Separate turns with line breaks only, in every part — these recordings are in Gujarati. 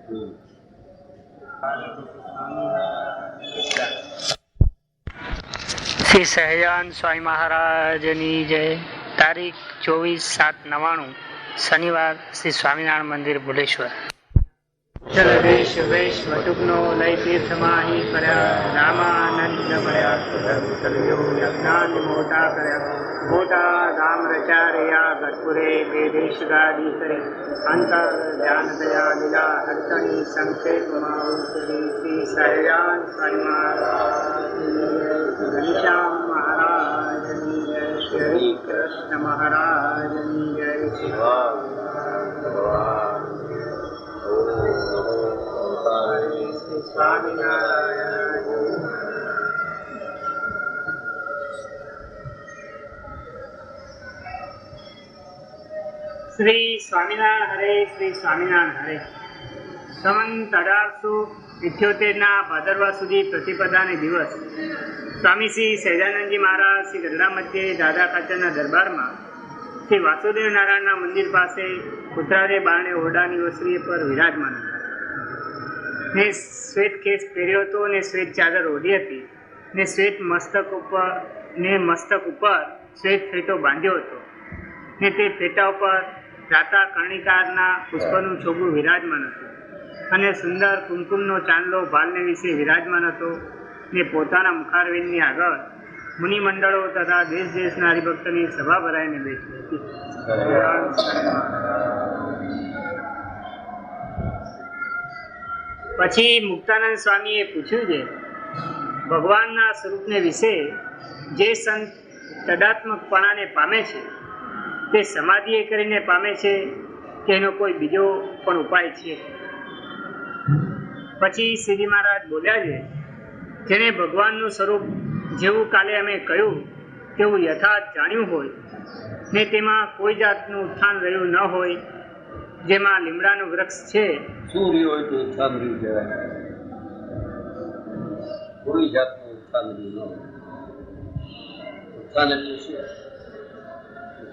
શ્રી સહજાનંદ સ્વામી મહારાજની જય. તારીખ 24/7/99 શનિવાર, શ્રી સ્વામિનારાયણ મંદિર ભુલેશ્વર. ચલ દેશ વેશ વટુકનો લય તીર્થમાહી કર્યા, રામાનંદ મળ્યા સર્વ્યો યજ્ઞાન મોટા કર્યા, મોટા ધામ રચા રહ્યા ગઢપુરે તે દેશ ગાદી કરે, અંતર ધ્યાન દયા લીલા હર્ષણી સંક્ષેપમાં ઉતરી. શ્રી સહજાનંદ સ્વામી મહારાજ, ઘનશ્યામ મહારાજની જય, શ્રી કૃષ્ણ મહારાજની જય. સ્વામિનારાયણ. શ્રી સ્વામિનારાયણ હરે, શ્રી સ્વામિનારાયણ હરે. સંવંત 1878 ભાદરવા સુધી પ્રતિપદાને દિવસ સ્વામી શ્રી સહજાનંદજી મહારાજ શ્રી ગઢડા મધ્યે દાદા ખાચરના દરબારમાં શ્રી વાસુદેવ નારાયણના મંદિર પાસે ઉત્તરાદે બારણે ઓરડાની ઓસરી પર વિરાજમાન હતા. ને શ્વેત કેસ પહેર્યો હતો ને શ્વેત ચાદર ઓઢી હતી ને શ્વેત મસ્તક ઉપર શ્વેત ફેટો બાંધ્યો હતો ને તે ફેટા ઉપર રાતા કર્ણિકારના પુષ્પનું છોગું વિરાજમાન હતું અને સુંદર કુમકુમનો ચાંદલો ભાલને વિશે વિરાજમાન હતો ને પોતાના મુખારવિંદની આગળ મુનિમંડળો તથા દેશ દેશના હરિભક્તની સભા ભરાઈને બેઠી હતી. પછી મુક્તાનંદ સ્વામીએ પૂછ્યું છે, ભગવાનના સ્વરૂપને વિશે જે સંત તદાત્મકપણાને પામે છે તે સમાધિએ કરીને પામે છે કે એનો કોઈ બીજો પણ ઉપાય છે? પછી શ્રીજી મહારાજ બોલ્યા છે, જેને ભગવાનનું સ્વરૂપ જેવું કાલે અમે કહ્યું તેવું યથાર્થ જાણ્યું હોય ને તેમાં કોઈ જાતનું ઉત્થાન રહ્યું ન હોય, જેમાં લીમડાનું વૃક્ષ છે.
શું રહ્યું હોય તો ઉત્થાન રહ્યું કહેવાય? કોઈ જાતનું ઉત્થાન રહ્યું ન હોય. ઉત્થાન એટલે શું?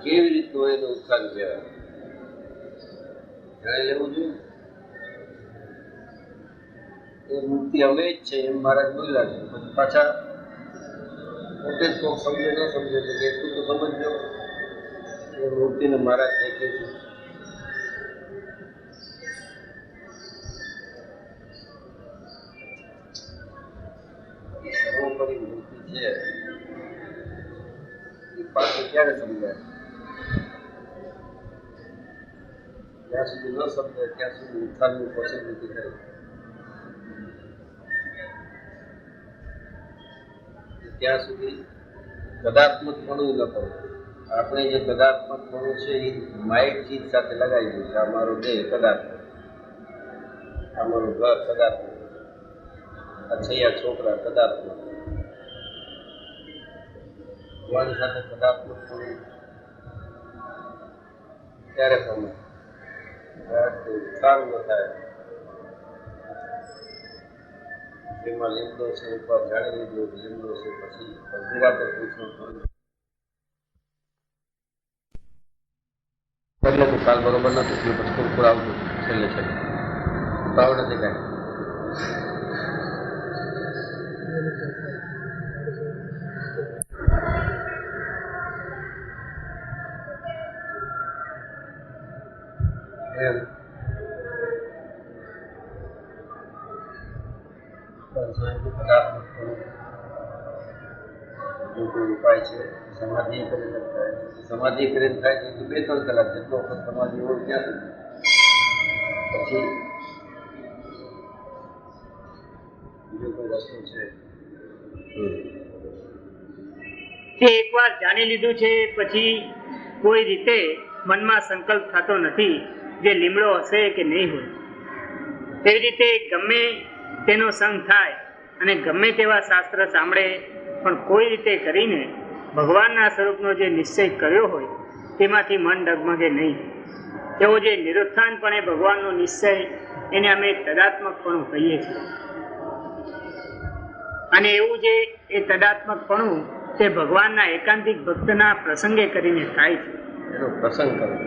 કેવી રીતનું હોય તો ઉત્થાન કહેવાય? જાણી લેવું જોઈએ. એ મૂર્તિ હવે જ છે એમ મહારાજ બોલ્યા છે, પછી પાછા પોતે જ કોઈ સમજે ન સમજે તો એટલું તો સમજજો એ મૂર્તિને મહારાજ દેખે છે. સર્વોપરી મૂર્તિ છે એ પાછું ક્યારે સમજાય? જ્યાં સુધી ન સમજાય ત્યાં સુધી ઉત્થાનની પોસિબિલિટી થાય. ત્યાં સુધી પદાર્થમકપણું ન કરવું. આપણે જે પદાર્થમકપણું છે એ માઇક ચીજ સાથે લગાવી દઉં છે. અમારો દેહ પદાર્થ, અમારું ઘર પદાર્થ, અછૈયા છોકરા પદાર્થ. ભગવાન સાથે પદાર્થમકપણું ત્યારે તમે ઉત્થાન ન થાય. જેમાં લીમડો છે ઉપર જાણી લીધો લીમડો છે, પછી અધીરા પર પૂછવું એટલે તો કાલ બરોબર નથી, પછી થોડું આવતું છેલ્લે આવડે છે કાંઈ. ઉપાય છે સમાધિ કરીને થાય. સમાધિ કરીને થાય તો 2-3 કલાક જેટલો વખત સમાધિ હોય ત્યાં સુધી. પછી બીજો કોઈ રસ્તો છે?
તે એકવાર જાણી લીધું છે પછી કોઈ રીતે મનમાં સંકલ્પ થતો નથી જે લીમડો હશે કે નહીં હોય. તેવી રીતે ગમે તેનો સંગ થાય અને ગમે તેવા શાસ્ત્ર સાંભળે પણ કોઈ રીતે કરીને ભગવાનના સ્વરૂપનો જે નિશ્ચય કર્યો હોય તેમાંથી મન ડગમગે નહીં. એવો જે નિરુત્થાનપણે ભગવાનનો નિશ્ચય એને અમે તદાત્મકપણું કહીએ છીએ. અને એવું જે એ તદાત્મકપણું તે ભગવાનના એકાંતિક ભક્તના પ્રસંગે કરીને થાય છે.
એનો પ્રસંગ કરવો.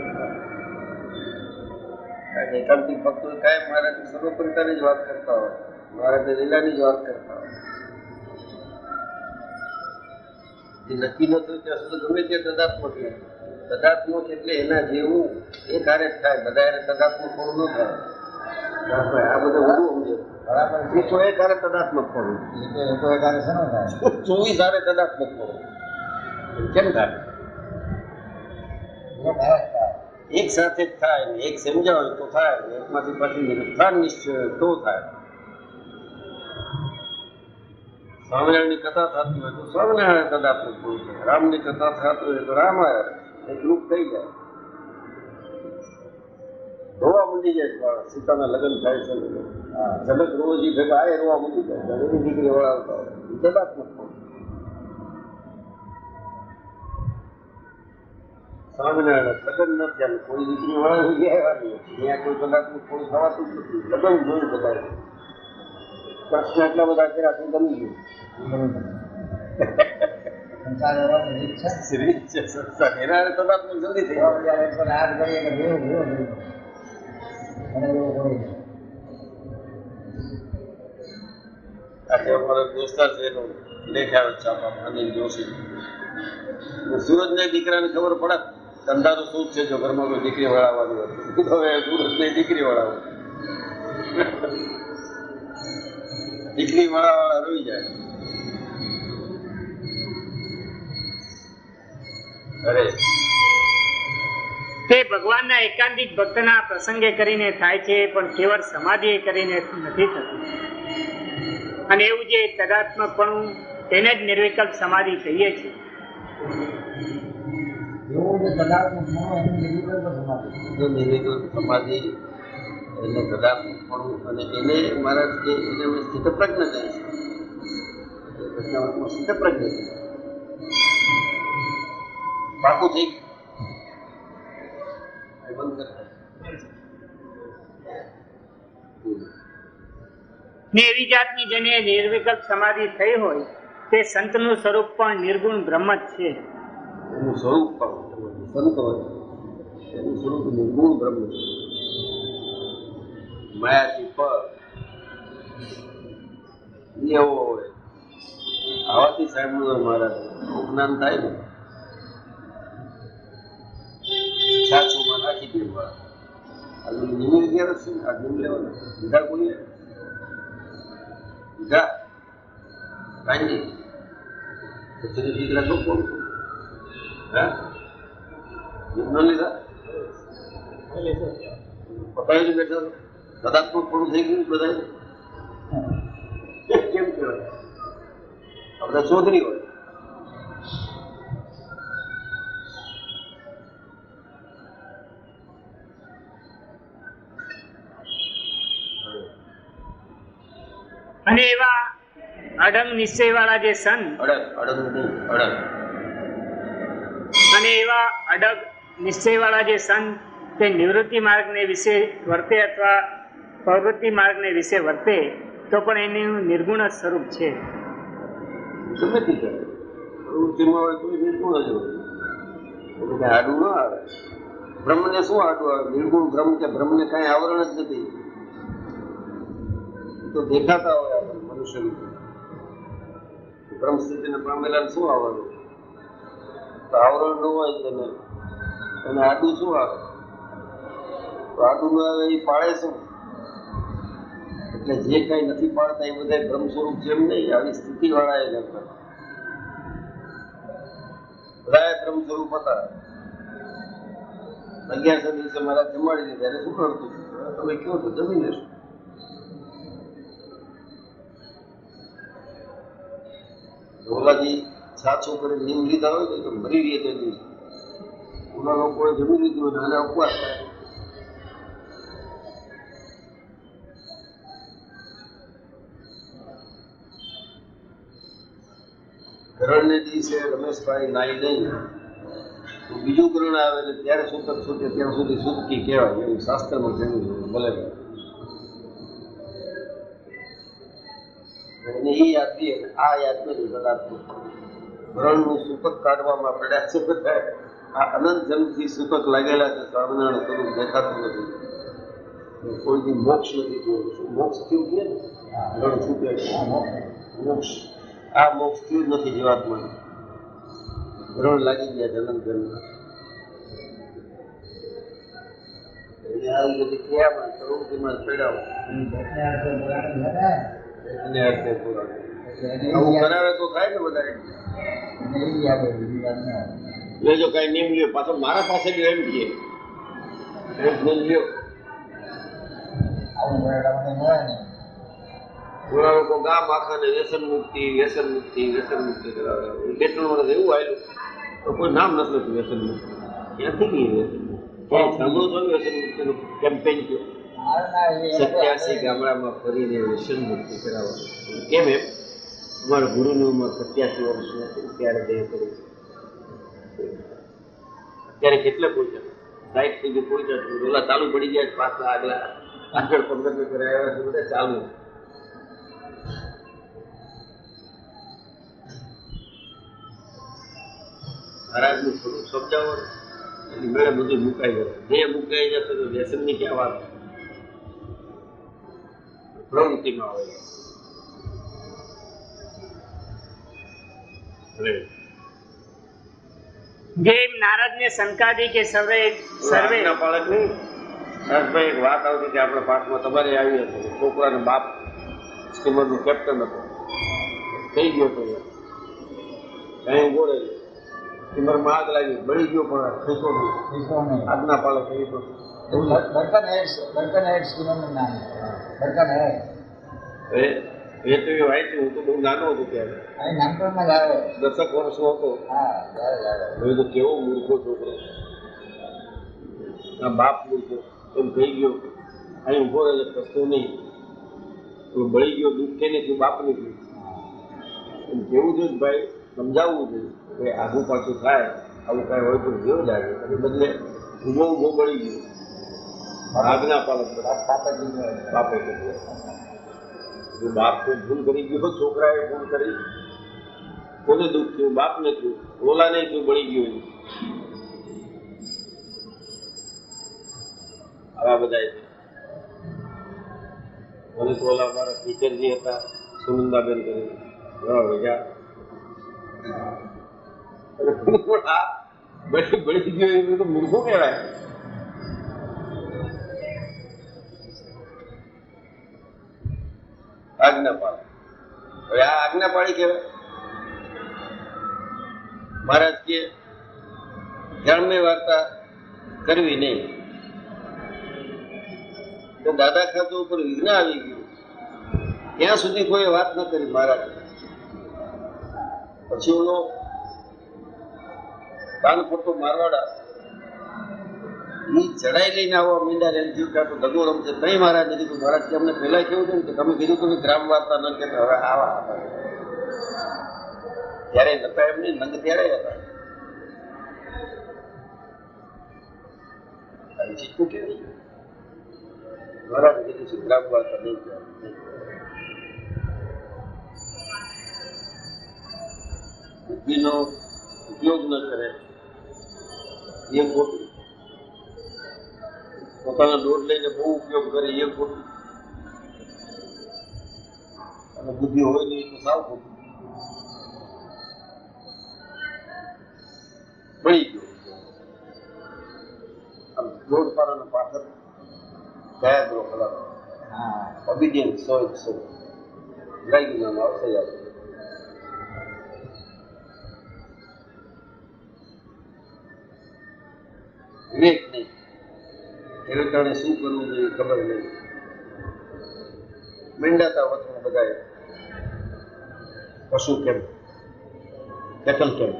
કારણ કે એકાંતિક ભક્તો કાંઈ મહારાજની સર્વોપરિતાની જ વાત કરતા હોય, મહારાજની લીલાની જ વાત કરતા હોય. જે નક્કી ન થયું ત્યાં સુધી ગમે તે તદાત્મક નહીં. તદાત્મક એટલે એના જેવું એ કાર્ય થાય, બધા એને તદાત્મક પણ ન થાય. આ બધું ઊંધું સમજે. બરાબર છે. તો એ કાર્ય તદાત્મક પણ તો એ કાર્ય શેનો થાય? 24 હારે તદાત્મક પણ કેમ થાય? એક સાથે જ થાય ને એક સમજાવે તો થાય, એકમાંથી પછી નિરુત્થાન નિશ્ચય તો થાય. સ્વામિનારાયણની કથા થતી હોય તો સ્વામિનારાયણ તદાત્મક પૂરું થાય, રામની કથા થતી હોય તો રામાયણ એક રૂપ થઈ જાય. રોવા મંડી જાય, સીતાના લગ્ન થાય છે, જગત રોજી ભેગા આ રોવા મંડી જાય, એની દીકરી વળાવતા હોય એ તદાત્મક પૂરું. સ્વામિનારાયણ લગ્ન ન થયા, કોઈ દીકરી વળાવી ગયા ત્યાં કોઈ તદાત્મક પૂરું થવાતું જ નથી. લગ્ન જોયું બધા પ્રશ્ન એટલા બધા કર્યા તો ગમી ગયું. દોસ્તાર છે એનો લેખ આવે છાપામાં, અનિલ જોશી. સુરજને દીકરાને ખબર પડે ધંધાનું શું છે, જો ઘરમાં કોઈ દીકરી વળાવવાની હોય તો હવે સુરજને દીકરી વળાવો. દીકરી વાળા રોઈ જાય. અરે
તે ભગવાનના એકાંતિક ભક્તના પ્રસંગે કરીને થાય છે, પણ કેવળ સમાધિ કરીને નથી થતું. અને એવું જે તદાત્મકપણું તેને જ નિર્વિકલ્પ સમાધિ કહીએ છીએ.
નિર્વિકલ્પ સમાધિ એને તદાત્મકપણું અને એને મારા જે એને અમે સ્થિતપ્રજ્ઞ કહે છે. પ્રજ્ઞાવતમાં સ્થિતપ્રજ્ઞ પાકું થઈ
ને એવી જાતની જેને નિર્વિકલ્પ સમાધિ થઈ હોય તે સંતનું સ્વરૂપ પણ નિર્ગુણ બ્રહ્મ જ છે.
એનું સ્વરૂપ પણ સંત હોય એનું સ્વરૂપ નિર્ગુણ બ્રહ્મ છે. માયાથી પર એવો હોય. આવાથી સાંભળ્યું હોય મહારાજ જ્ઞાન થાય ને છાછુમાં નાખી દેવા. આજે નિમિત્ત ગયા છે, આ નિમ લેવાના લીધા કોઈએ લીધા કાંઈ નહીં. પછી દીકરા શું કોણ છું હા નિમ ન લીધા પતાવી બેઠા કદાત્મક પણ થઈ ગયું બધા કેમ કહેવાય આપણે ચૌધરી હોય.
અને એવા અડંગ નિશ્ચય વાળા જે સંત અને એવા અડગ નિશ્ચય વાળા જે સંત તે નિવૃત્તિ માર્ગને વિશે વર્તે અથવા પ્રવૃત્તિ માર્ગને વિશે વર્તે તો પણ એનું નિર્ગુણ જ સ્વરૂપ છે.
ગમે તે કરે પ્રવૃત્તિમાં હોય તો નિર્ગુણ જ હોય. કઈ આડું ન આવે. બ્રહ્મને શું આડું આવે? નિર્ગુણ બ્રહ્મ કે બ્રહ્મને કાંઈ આવરણ જ નથી. તો દેખાતા હોય આપણે મનુષ્ય બ્રહ્મ સ્થિતિને પામેલા શું આવવાનું? તો આવરણ ન હોય તેને અને આડું શું આવે? તો આડું ન આવે એ પાળે શું? એટલે જે કઈ નથી પાડતા એ બધા બ્રહ્મ સ્વરૂપ જેમ નહીં આવી સ્થિતિ વાળા એ નતા. બધા બ્રહ્મ સ્વરૂપ હતા. 11 દિવસે મારા જમાડી દીધા એને શું કરતું તમે કયો તો જમી લેશો. ઓલાજી છાછું કરી નીમ લીધા હોય તો મરી રહી તે દિવસે ઓલા લોકોએ જમી લીધું હોય આના ઉપવાસ થાય. ગ્રહણને દિવસે રમેશભાઈ નાઈ નહીં તો બીજું ગ્રહણ આવે ને ત્યારે સૂતક છૂટે ત્યાં સુધી સૂતકી કહેવાય એવું શાસ્ત્રમાં જણાવ્યું ભલે એને એ યાદ દઈએ આ યાદ નથી કદાચ ગ્રહણનું સૂતક કાઢવામાં પડ્યા છે બધા. આ અનંત જન્મથી સૂતક લાગેલા છે. સ્વામિનારાયણ સ્વરૂપ દેખાતું નથી. કોઈથી મોક્ષ નથી થયું. શું મોક્ષ થયું કે રણ છૂટે મોક્ષ, આ મોક્ષ થયું જ નથી જીવાત્મા. રણ લાગી ગયા જન્મ જન્મ. આવી બધી ક્રિયામાં પ્રવૃત્તિમાં પડ્યા એને અર્થે પૂરા આવું કરાવે તો થાય ને વધારે. જો કઈ નિયમ લ્યો પાછો મારા પાસે બી એમ કહે લ્યો ઘણા લોકો ગામ આખાને વ્યસન મુક્તિ વ્યસન મુક્તિ વ્યસન મુક્તિ કરાવે. બે ત્રણ વર્ષ એવું આવેલું તો કોઈ નામ નથી લેતું વ્યસન મુક્તિ. ક્યાંથી ગઈ વ્યસન મુક્તિ? સાંભળો છો ને વ્યસન મુક્તિનું કેમ્પેન થયો 87 ગામડામાં ફરીને વ્યસન મુક્તિ કરાવવાનું. કેમ એમ? અમારા ગુરુની ઉંમર 87 વર્ષની હતી ત્યારે તે કર્યું. અત્યારે કેટલે પહોંચ્યા? 60 સુધી પહોંચ્યા. ઓલા ચાલુ પડી ગયા પાછા આગલા 15 કરાયા છે બધા ચાલુ. મહારાજનું થોડું સમજાવો એની મેળે બધું મુકાઈ જશે. જે મુકાઈ જશે તો વ્યસનની ક્યાં વાત પ્રવૃત્તિમાં આવે.
જેમ નારદને શંકાદી કે સર્વે
પાલક નહીં. હર્ષભાઈ એક વાત આવતી હતી આપણા પાઠમાં તમારે આવી હતી. છોકરાનો બાપ સ્ટીમરનું કેપ્ટન હતો, થઈ ગયો હતો કઈ ઉભો રહે. સ્ટીમરમાં આગ લાગી, બળી ગયો પણ ખીસો નહીં. આજ્ઞા પાલક એવી તો એ તો એ વાંચ્યું. હું તો બહુ નાનો હતો ત્યારે, 10 વર્ષનો હતો. મેં તો કેવો મૂર્ખો છોકરો, આ બાપ મૂર્ખો એમ થઈ ગયો. અહીં ઉભો રહે કશતો નહીં, બળી ગયો. દુઃખ કે નહીં બાપની થયું એમ કેવું જોઈએ ભાઈ, સમજાવવું જોઈએ કે આગું પાછું થાય આવું કાંઈ હોય તો જેવું લાગે. અને બદલે ઉભો બળી ગયો. આજ્ઞા પાલક બાપે કીધું બાપ કોઈ ભૂલ કરી ગયો, છોકરાએ ભૂલ કરી, કોને દુઃખ થયું? બાપને થયું, ઓલા નહીં થયું, બળી ગયું. આવા બધા મને તો ઓલા મારા ટીચરજી હતા સુનંદાબેન કરી ઘણા ભેગા બળી ગયો એ તો મૂર્ખો કહેવાય. આજ્ઞાપાળી. હવે આ આજ્ઞાપાળી કહેવાય. મહારાજ કે જન્મે વાર્તા કરવી નહીં. તો દાદા ખાતો ઉપર વિઘ્ન આવી ગયું ત્યાં સુધી કોઈ વાત ન કરી મહારાજ. પછી ઓલો કાન ફરતો મારવાડા ચડાઈ લઈને આવવા મીંડા એમ થયું કે આ તો દગો રમશે. તઈ મહારાજે કીધું, મહારાજ કે અમને પહેલા કેવું છે કે તમે કીધું તમે ગ્રામ વાર્તા ન કહેતા, હવે આવા ત્યારે નતા એમ નહીં, નંગ ત્યારે હતા. આવી શીખવું કેવી મહારાજે કીધું છે ગ્રામ વાર્તા નહીં કહેવાય. બુદ્ધિનો ઉપયોગ ન કરે એ ખોટું. પોતાનો દોર લઈને બહુ ઉપયોગ કરે એ ખોટું. અને બુદ્ધિ હોય નહીં તો સાવ ખોટું. બળી ગયો આમ દોડ પાડવાનો પાછળ ગયા દો ખરાબ ઓબિડિયન્સ 100% લાગી નામ આવશે યાદ. વિવેક નહીં. ખેડૂતોને શું કરવું જોઈએ ખબર નહીં. મીંડાતા વચમાં બધા પશુ કેમ, કેટલ કેમ,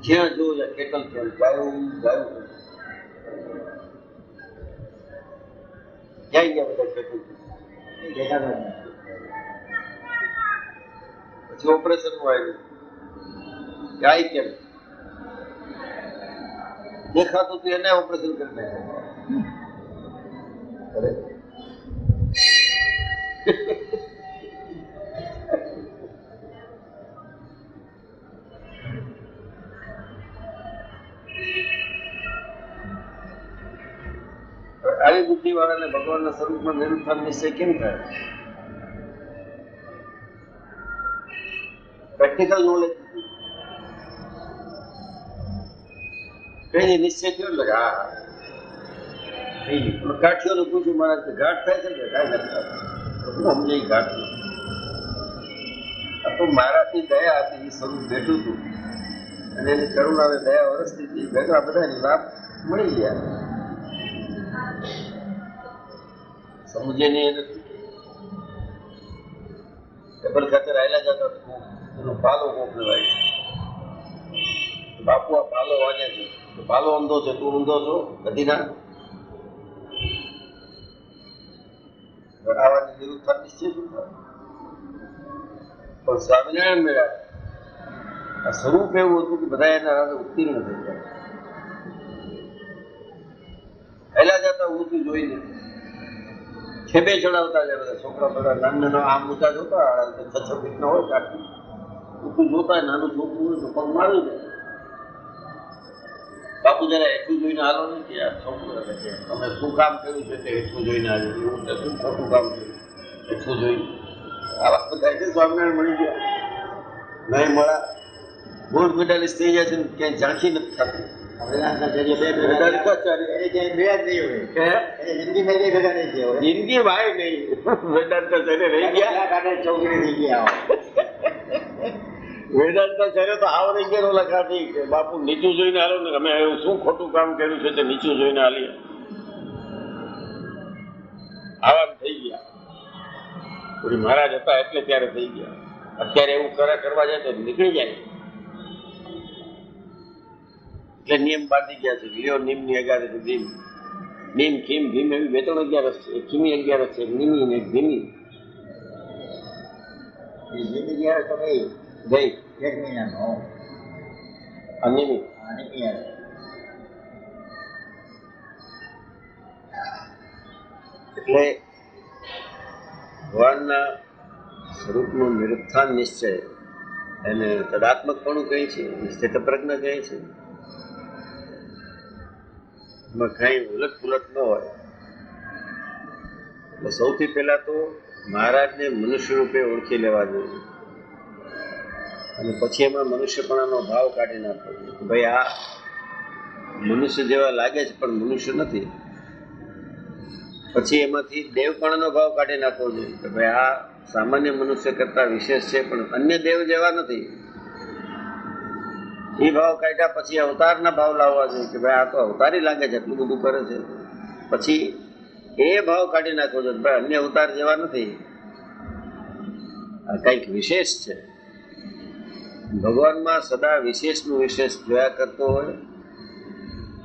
જ્યાં જો કેટલ કેમ, ગાયું ગાયું ક્યાં ગયા બધા કેટલ દેખાતા. પછી ઓપરેશન આવ્યું ગાય કેમ દેખાતું તું એને ઓપરેશન કરી નાખ્યું. આવી બુદ્ધિ અને ભગવાનના સ્વરૂપમાં નિરુત્થાન નિશ્ચય કેમ થાય? પ્રેક્ટિકલ નોલેજ કઈ નિશ્ચય થયો એટલે હા થઈ ગયું. કાઠીઓને પૂછ્યું મહારાજ કે ઘાટ થાય છે કે કાંઈ નથી થતું? હું સમજે ઘાટ આ તો મારાથી દયા હતી, એ સ્વરૂપ બેઠું હતું અને એની કરુણા અને દયા વરસતી હતી, ભેગા બધાની લાભ મળી ગયા. સમજે નહીં એને ટેબલ ખાતે રહેલા જતા એનો પાલો મોકલવાય, બાપુ આ પાલો વાગે છે, પાલો ઊંધો છે, તું ઊંધો છો બધી ના આવાની નિરુત્થાન નિશ્ચય શું થાય? પણ સ્વામિનારાયણ મેળા આ સ્વરૂપ એવું હતું કે બધા એના ઉત્તીર્ણ થઈ જાય. પહેલા જતા ઊંચું જોઈને છેબે ચડાવતા જાય બધા છોકરા, બધા નાના આમ ઊંચા જોતા 6-6 ફીટના હોય કાઢી ઊંચું જોતા, નાનું છોકરું હોય તો પગ મારી જાય. બાપુ જરા એટલું જોઈને હાલો ને કે આ છોકરું તમે શું કામ કર્યું છે તે એટલું જોઈને આજે એવું શું ખોટું કામ કર્યું એટલું જોઈને આવા બધા એટલે સ્વામિનારાયણ મળી ગયા. નહીં મળા ગોલ્ડ મેડાલિસ્ટ થઈ જાય છે ને ક્યાંય ઝાંખી નથી થતી. જિંદગી ભાઈ નહીં વેદાંતાચાર્ય રહી ગયા. વેદાંતાચાર્ય તો આવ રહી ગયા ઓલા કાઢી કે બાપુ નીચું જોઈને હાલો ને, અમે એવું શું ખોટું કામ કર્યું છે તે નીચું જોઈને હાલીએ. આવા થઈ ગયા. પૂરી મહારાજ હતા એટલે ત્યારે થઈ ગયા. અત્યારે એવું કરવા જાય તો નીકળી જાય. એટલે નિયમ બાંધી ગયા છે. લ્યો નિમની 11 છે. ભીમ નિમ ખીમ ભીમ એવી 2-3 11 છે. ખીમી 11 છે, નિમી ને ભીમી. ગઈ અનિમી એટલે ભગવાનના સ્વરૂપનું નિરુત્થાન નિશ્ચય એને તદાત્મકપણું કહે છે, નિશ્ચિત પ્રજ્ઞ કહે છે. એમાં કઈ ઉલટ પુલટ ન હોય. એટલે સૌથી પહેલા તો મહારાજને મનુષ્ય રૂપે ઓળખી લેવા જોઈએ અને પછી એમાં મનુષ્યપણાનો ભાવ કાઢી નાખવો જોઈએ કે ભાઈ આ મનુષ્ય જેવા લાગે છે પણ મનુષ્ય નથી. પછી એમાંથી દેવપણાનો ભાવ કાઢી નાખવો જોઈએ કે ભાઈ આ સામાન્ય મનુષ્ય કરતા વિશેષ છે પણ અન્ય દેવ જેવા નથી. એ ભાવ કાઢ્યા પછી અવતારના ભાવ લાવવા જોઈએ કે ભાઈ આ તો અવતારી લાગે છે, એટલું બધું કરે છે. પછી એ ભાવ કાઢી નાખવો જોઈએ ભાઈ અન્ય અવતાર જેવા નથી, આ કંઈક વિશેષ છે. ભગવાનમાં સદા વિશેષનું વિશેષ જોયા કરતો હોય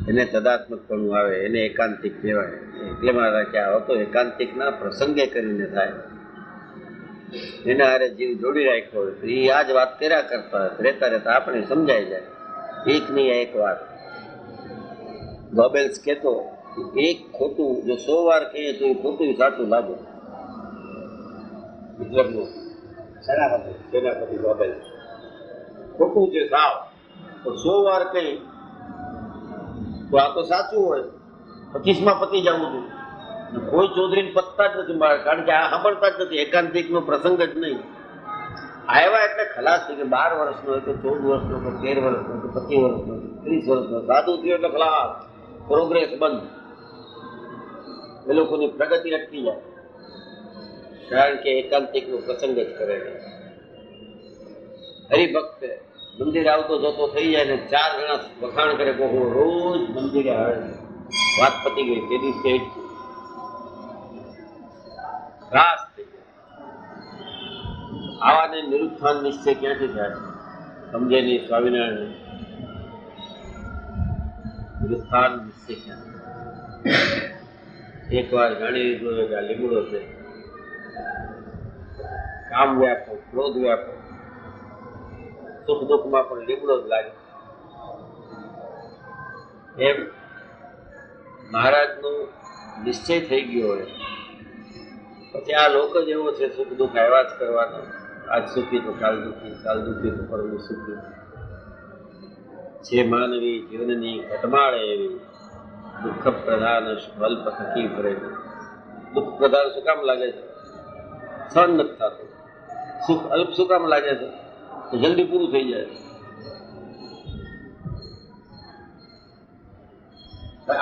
એને તદાત્મકપણું આવે, એને એકાંતિક કહેવાય. એટલે મારા કે આવો તો એકાંતિકના પ્રસંગે કરીને થાય. એના હારે જીવ જોડી રાખ્યો હોય તો એ આ જ વાત કર્યા કરતા હોય, રહેતા રહેતા આપણે સમજાઈ જાય. એક ની એક વાત ગોબેલ્સ કહેતો એક ખોટું જો 100 વાર કહીએ તો એ ખોટું સાચું લાગે. હિટલરનું સેનાપતિ ગોબેલ્સ ખોટું છે સાવ, તો 100 વાર કહી તો આ તો સાચું હોય, 25માં પતી જવું જોઈએ. કોઈ ચૌધરીને પતતા જ નથી મારે, કારણ કે આ સાંભળતા જ નથી. એકાંતિકનો પ્રસંગ જ નહીં. આવ્યા એટલે ખલાસ થઈ કે 12 વર્ષનો હોય તો 14 વર્ષનો, 13 વર્ષનો, 25 વર્ષનો, 30 વર્ષનો. સાધુ થયો એટલે ખલાસ, પ્રોગ્રેસ બંધ. એ લોકોની પ્રગતિ અટકી જાય, કારણ કે એકાંતિકનો પ્રસંગ જ કરે છે. હરિભક્ત મંદિર આવતો જતો થઈ જાય ને 4 જણા વખાણ કરે કે હું રોજ મંદિરે આવે, વાત પતી ગઈ. તે દિવસે રાસ થઈ ગયો. આવાને નિરુત્થાન નિશ્ચય ક્યાંથી થાય? સમજે નહીં સ્વામિનારાયણ. નિરુત્થાન નિશ્ચય ક્યાં? એક વાર જાણી લીધું કે આ લીમડો છે, કામ વ્યાપો, ક્રોધ વ્યાપો, સુખ દુઃખમાં પણ લીમડો જ લાગે. એમ મહારાજનો નિશ્ચય થઈ ગયો હોય પછી આ લોક જ એવો છે, સુખ દુઃખ આવ્યા જ કરવાનો. આજ સુખી તો કાલ દુઃખી, કાલ દુઃખી તો પરમ સુખી. જે માનવી જીવનની ઘટમાળે એવી દુઃખ પ્રધાન સ્વલ્પ થકી ફરે. દુઃખ પ્રધાન શું કામ લાગે છે? સહન નથી થતું. સુખ અલ્પ શું કામ લાગે છે? તો જલ્દી પૂરું થઈ જાય.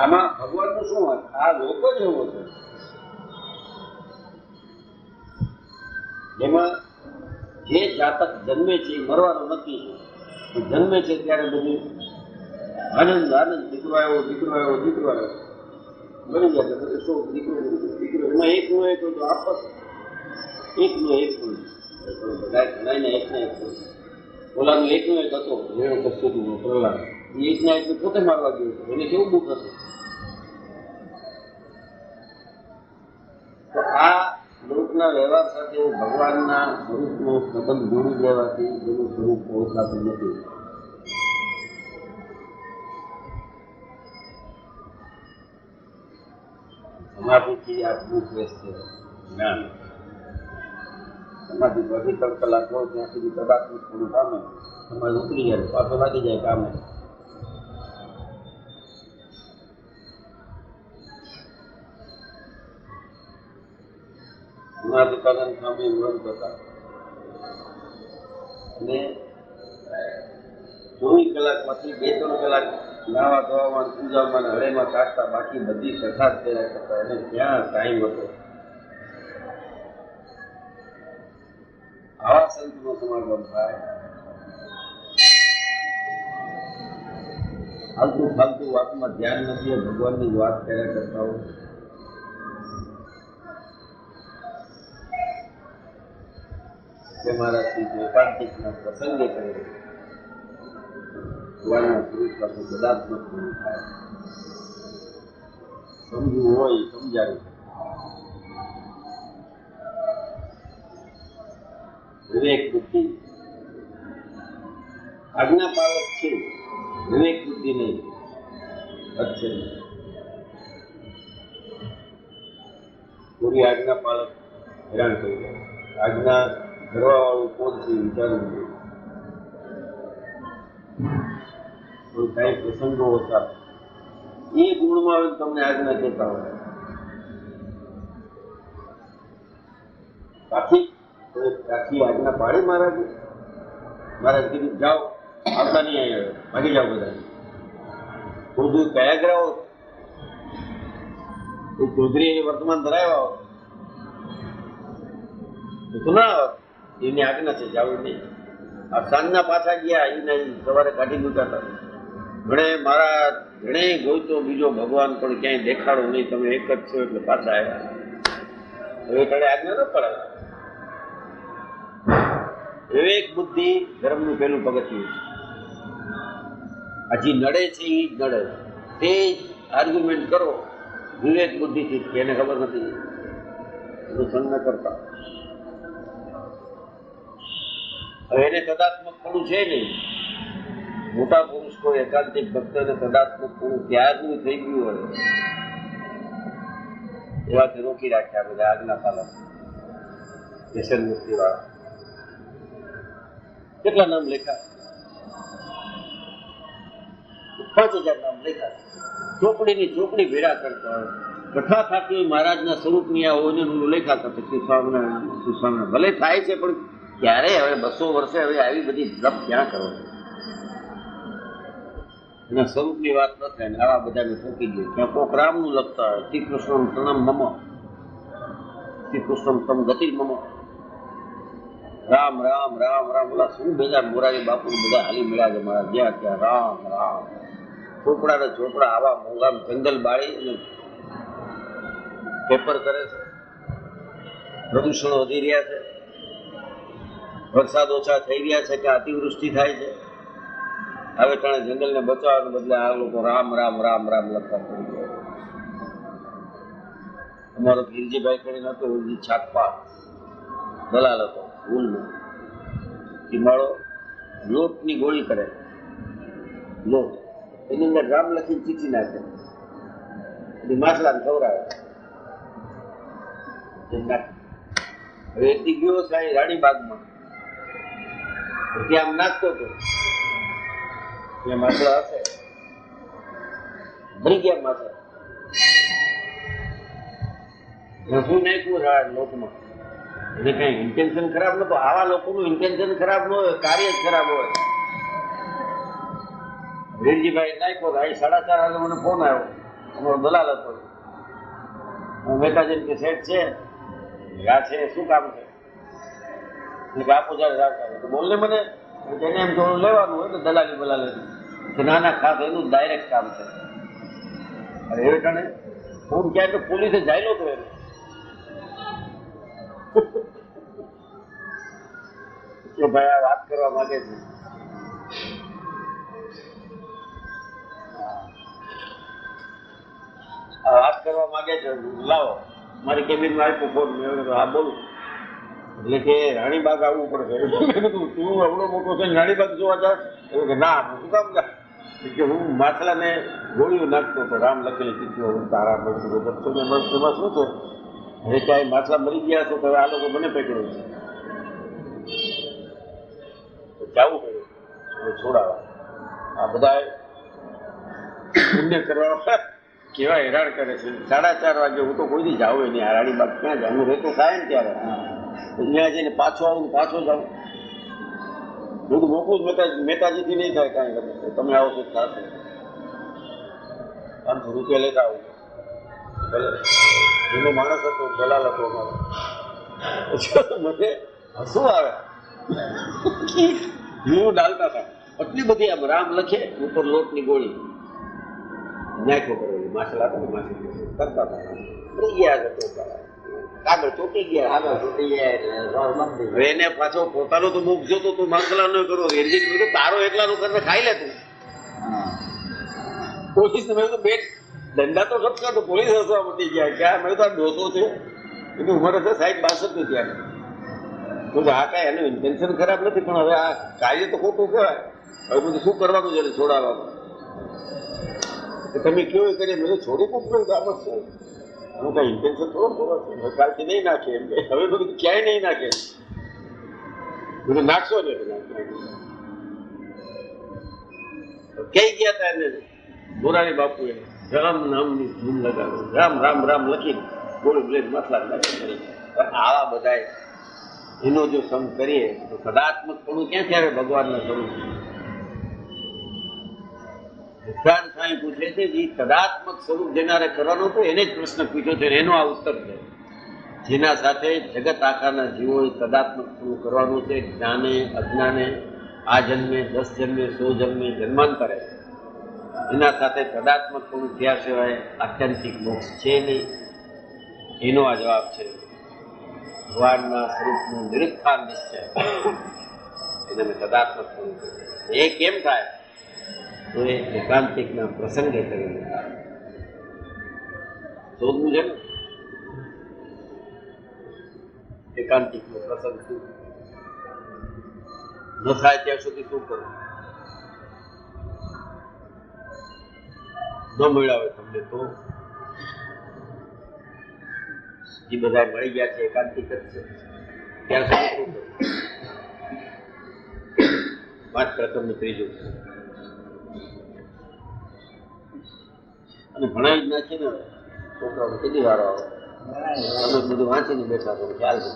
આમાં ભગવાનનું શું હોય? આ લોકો જ એવો છે જેમાં જે જાતક જન્મે છે એ મરવાનું નક્કી છે. જન્મે છે ત્યારે બધું આનંદ આનંદ, દીકરો આવ્યો દીકરો આવ્યો દીકરો આવ્યો બની જાય બધું શું દીકરો દીકરો. એમાં એક નો એક હોય તો આપત, એક નો એક હોય બધા ઘણા એક ના એક હોય. ઓલાનો એક નો એક હતો એનો કસ્તુરી પ્રહલાદ, એ એક ના એક પોતે મારવા ગયો છે. એને કેવું દુઃખ હતું. તો આ લોકના વ્યવહાર સાથે ભગવાનના સ્વરૂપનો સંબંધ જોડી દેવાથી જેનું સ્વરૂપ ઓળખાતું નથી. સમાધિથી આત્મું શ્રેષ્ઠ છે જ્ઞાન. સમાધિ પછી 3 કલાક હોય ત્યાં સુધી તદાત્મક થોડું કામે, સમાજ ઉતરી જાય પાછો લાગી જાય કામે. ગુણાધિકારણ સામે વિરોધ હતા અને 24 કલાકમાંથી 2-3 કલાક નાવા ધોવામાં, પૂજામાં, હળેમાં કાઢતા, બાકી બધી કથા જ કર્યા કરતા. એને ક્યાં ટાઈમ હતો? આવા સંતનો સમાગમ થાય. ફાલતુ ફાલતુ વાતમાં ધ્યાન નથી, ભગવાનની વાત કર્યા કરતા હોય. કે મારાથી એકાંતિકના પ્રસંગે કરે ભગવાનના સ્વરૂપ પાસે પદાર્થમાં પૂરું થાય. સમજવું હોય સમજાય. વિવેક બુદ્ધિ આજ્ઞા પાલક છે, વિવેક બુદ્ધિ નહીં. અચ્છે પૂરી આજ્ઞા પાલક હેરાન થઈ જાય. આજ્ઞા કરવા વાળું કોણ છે વિચારવું જોઈએ. કોઈ કઈ પ્રસંગો હતા એ ગુણમાં આવે તમને આજ્ઞા કહેતા હોય. કાઠી આજ્ઞા પાડી મહારાજે. મહારાજ કીધું જાઓ, આવતા નહીં આવ્યો, ભાગી જાઓ બધા. કોઈ કયા ગ્રહો કોઈ ચૌધરી વર્તમાન ધરાવ્યા હોત તો ના આવત. એની આજ્ઞા છે જાવું નહીં. આ સાંજના પાછા ગયા એને સવારે કાઢી મૂક્યા હતા. ઘણે મારા ઘણે ગોઈતો બીજો ભગવાન પણ ક્યાંય દેખાડો નહીં, તમે એક જ છો એટલે પાછા આવ્યા. હવે ઘણે આજ્ઞા ન પડે. વિવેક બુદ્ધિ ધર્મનું પહેલું પગથિયું છે. હજી નડે છે એ જ નડે. તે આર્ગ્યુમેન્ટ કરો વિવેક બુદ્ધિથી, એને ખબર નથી એનું સંગ કરતા. હવે એને તદાત્મક થોડું છે નહીં. મોટા પુરુષ કોઈ એકાંતિક ભક્તને તદાત્મક થોડું ત્યારનું થઈ ગયું હોય એવાથી રોકી રાખ્યા બધા આજ્ઞા પાલક વ્યસન મુક્તિ વાળા. કેટલા નામ લેખા? 5000 નામ લેખા. ચોપડીની ચોપડી ભેળા કરતા હોય. કથા થતી હોય મહારાજના સ્વરૂપની આ હોય લેખા કરતા શ્રી સ્વામિનારાયણ. ભલે થાય છે પણ ક્યારે? હવે 200 વર્ષે હવે આવી બધી જપ ક્યાં કરો? એના સ્વરૂપની વાત ન થાય ને આવા બધાને ઠોકી દે. ત્યાં કોક રામનું લખતા હોય, શ્રી કૃષ્ણ તણમ મમ, શ્રી કૃષ્ણ તમ ગતિ મમ, રામ રામ રામ રામ. ઓલા શું બધા મોરારી બાપુ બધા હાલી મળ્યા છે મારા જ્યાં ત્યાં રામ રામ. ચોપડા ને ચોપડા આવા મોંઘા જંગલ બાળી અને પેપર કરે છે. પ્રદૂષણ વધી રહ્યા છે, વરસાદ ઓછા થઈ રહ્યા છે કે અતિવૃષ્ટિ થાય છે. હવે ટાણે જંગલને બચાવવાને બદલે આ લોકો રામ રામ રામ રામ લખતા પડી ગયા. અમારો ગીરજીભાઈ કરીને હતો છાતપાત દલાલ હતો ભૂલનો. માળો લોટની ગોળી કરે, લોટ એની અંદર રામ લખીને ચીચી નાખે, માછલાને ખવડાવે. હવે એથી ગયો સાહેબ રાણીબાગમાં, ત્યાં આમ નાખતો હતો. ત્યાં માછલા હશે, ભરી ગયા માછલા. રસું નાખ્યું લોકમાં, એને કઈ ઇન્ટેન્શન ખરાબ નતો. આવા લોકોનું ઇન્ટેન્શન ખરાબ ન હોય, કાર્ય જ ખરાબ હોય. વીરજીભાઈ નાખ્યો, અહીં 4:30 વાગે મને ફોન આવ્યો, અમારો દલાલ હતો. મહેતાજી કે શેઠ છે, આ છે, શું કામ છે? બાપુ જયારે બોલને મને એને એમ થોડું લેવાનું હોય તો દલાલી બલાલી કે ના ના ખાસ એનું ડાયરેક્ટ કામ છે. અરે એ ટાણે ફોન ક્યાંય તો પોલીસે જાયલો તો એને કે ભાઈ આ વાત કરવા માંગે છે. આ વાત કરવા માંગે છે, લાવો. મારી કેબિનમાં આપ્યો ફોન, મેં હા બોલું. એટલે કે રાણીબાગ આવવું પડશે. તું આવડો મોટો છે રાણીબાગ જોવા જાય? એવું કે ના, શું કામ જા કે હું માછલાને ગોળીઓ નાખતો હતો, રામ લખેલી ચીઠીઓ તારા મળતું એમાં શું છે? હવે ક્યાંય માછલા મરી ગયા છે તો હવે આ લોકો મને પકડ્યું છે, જવું પડ્યું છોડાવા. આ બધા પુણ્ય કરવા કેવા હેરાન કરે છે. 4:30 વાગે હું તો કોઈ દી જાઉં નહીં. આ રાણીબાગ ક્યાં જાઉં? હું રહેતો થાય ને ત્યારે ત્યાં જઈને પાછો આવું, પાછો જાઉં. બધું મોકું જ મહેતાજીથી નહીં થાય કાંઈ ગમે. તમે આવો તો થશે. 500 રૂપિયા લેતા આવું. ભલે એનો માણસ હતો, દલાલ હતો અમારો. મને હસવું આવે. હું ડાલતા હતા આટલી બધી આમ રામ લખે ઉપર લોટની ગોળી નાખ્યો કરેલી માછલા હતા ને માછલી કરતા હતા. કાગળ ચોટી ગયા, આગળ ચોટી ગયા. હવે એને પાછો પોતાનો તો મુખ જોતો તું માછલા ન કરો. વેરજી તારો એકલાનું કરીને ખાઈ લે તું. પોલીસ મેં તો બે દંડા તો ખપતા તો પોલીસ હસવા મળી ગયા કે મેં તો આ ડોસો છે, એની ઉંમર હશે 60-62 ની. ત્યારે તો આ કાંઈ એનું ઇન્ટેન્શન ખરાબ નથી, પણ હવે આ કાર્ય તો ખોટું કહેવાય. હવે બધું શું કરવાનું છે છોડાવવાનું? તમે કેવું કરીએ મેં છોડી મૂકવું આમાં શું? હું કાંઈ ઇન્ટેન્શન થોડો છે. કાલથી નહીં નાખે એમ, હવે બધું ક્યાંય નહીં નાખે. બધું નાખશો ને ક્યાંય ગયા હતા એને મોરારી બાપુએ રામ નામની ધૂમ લગાવ્યું, રામ રામ રામ લખીને ગોળી બ્લેડ માથલા નાખી. આવા બધા એનો જો સંગ કરીએ તો સદાત્મક થોડું ક્યાંથી આવે ભગવાનના સ્વરૂપ? ભગવાન સાંઈ પૂછે છે જે સદાત્મક સ્વરૂપ જેનારે કરવાનો હતો એને જ પ્રશ્ન પૂછ્યો છે, એનો આ ઉત્તર છે. જેના સાથે જગત આખાના જીવોએ સદાત્મક થોડું કરવાનું છે, જ્ઞાને અજ્ઞાને, આ જન્મે 10 જન્મે 100 જન્મે જન્માંતરે, એના સાથે સદાત્મક થોડું થયા સિવાય આત્યંતિક મોક્ષ છે નહીં. એનો આ જવાબ છે. ભગવાનના સ્વરૂપનું નિરુત્થાન નિશ્ચય એને મેં સદાત્મક થોડું કર્યું. એ કેમ થાય? તો એ એકાંતિકના પ્રસંગે કરીને થાય. શોધવું છે ને એકાંતિકનો પ્રસંગ શું ન થાય ત્યાં સુધી શું કરવું? ન મળ્યા હોય તમને તો જે બધા મળી ગયા છે એકાંતિક જ છે, ત્યાં સુધી શું કરવું? વાત પ્રથમ ત્રીજું અને ભણાવી જ નાખીએ ને છોકરાઓ કેટલી વાર આવે. તમે બધું વાંચીને બેઠા છો, ખ્યાલ છે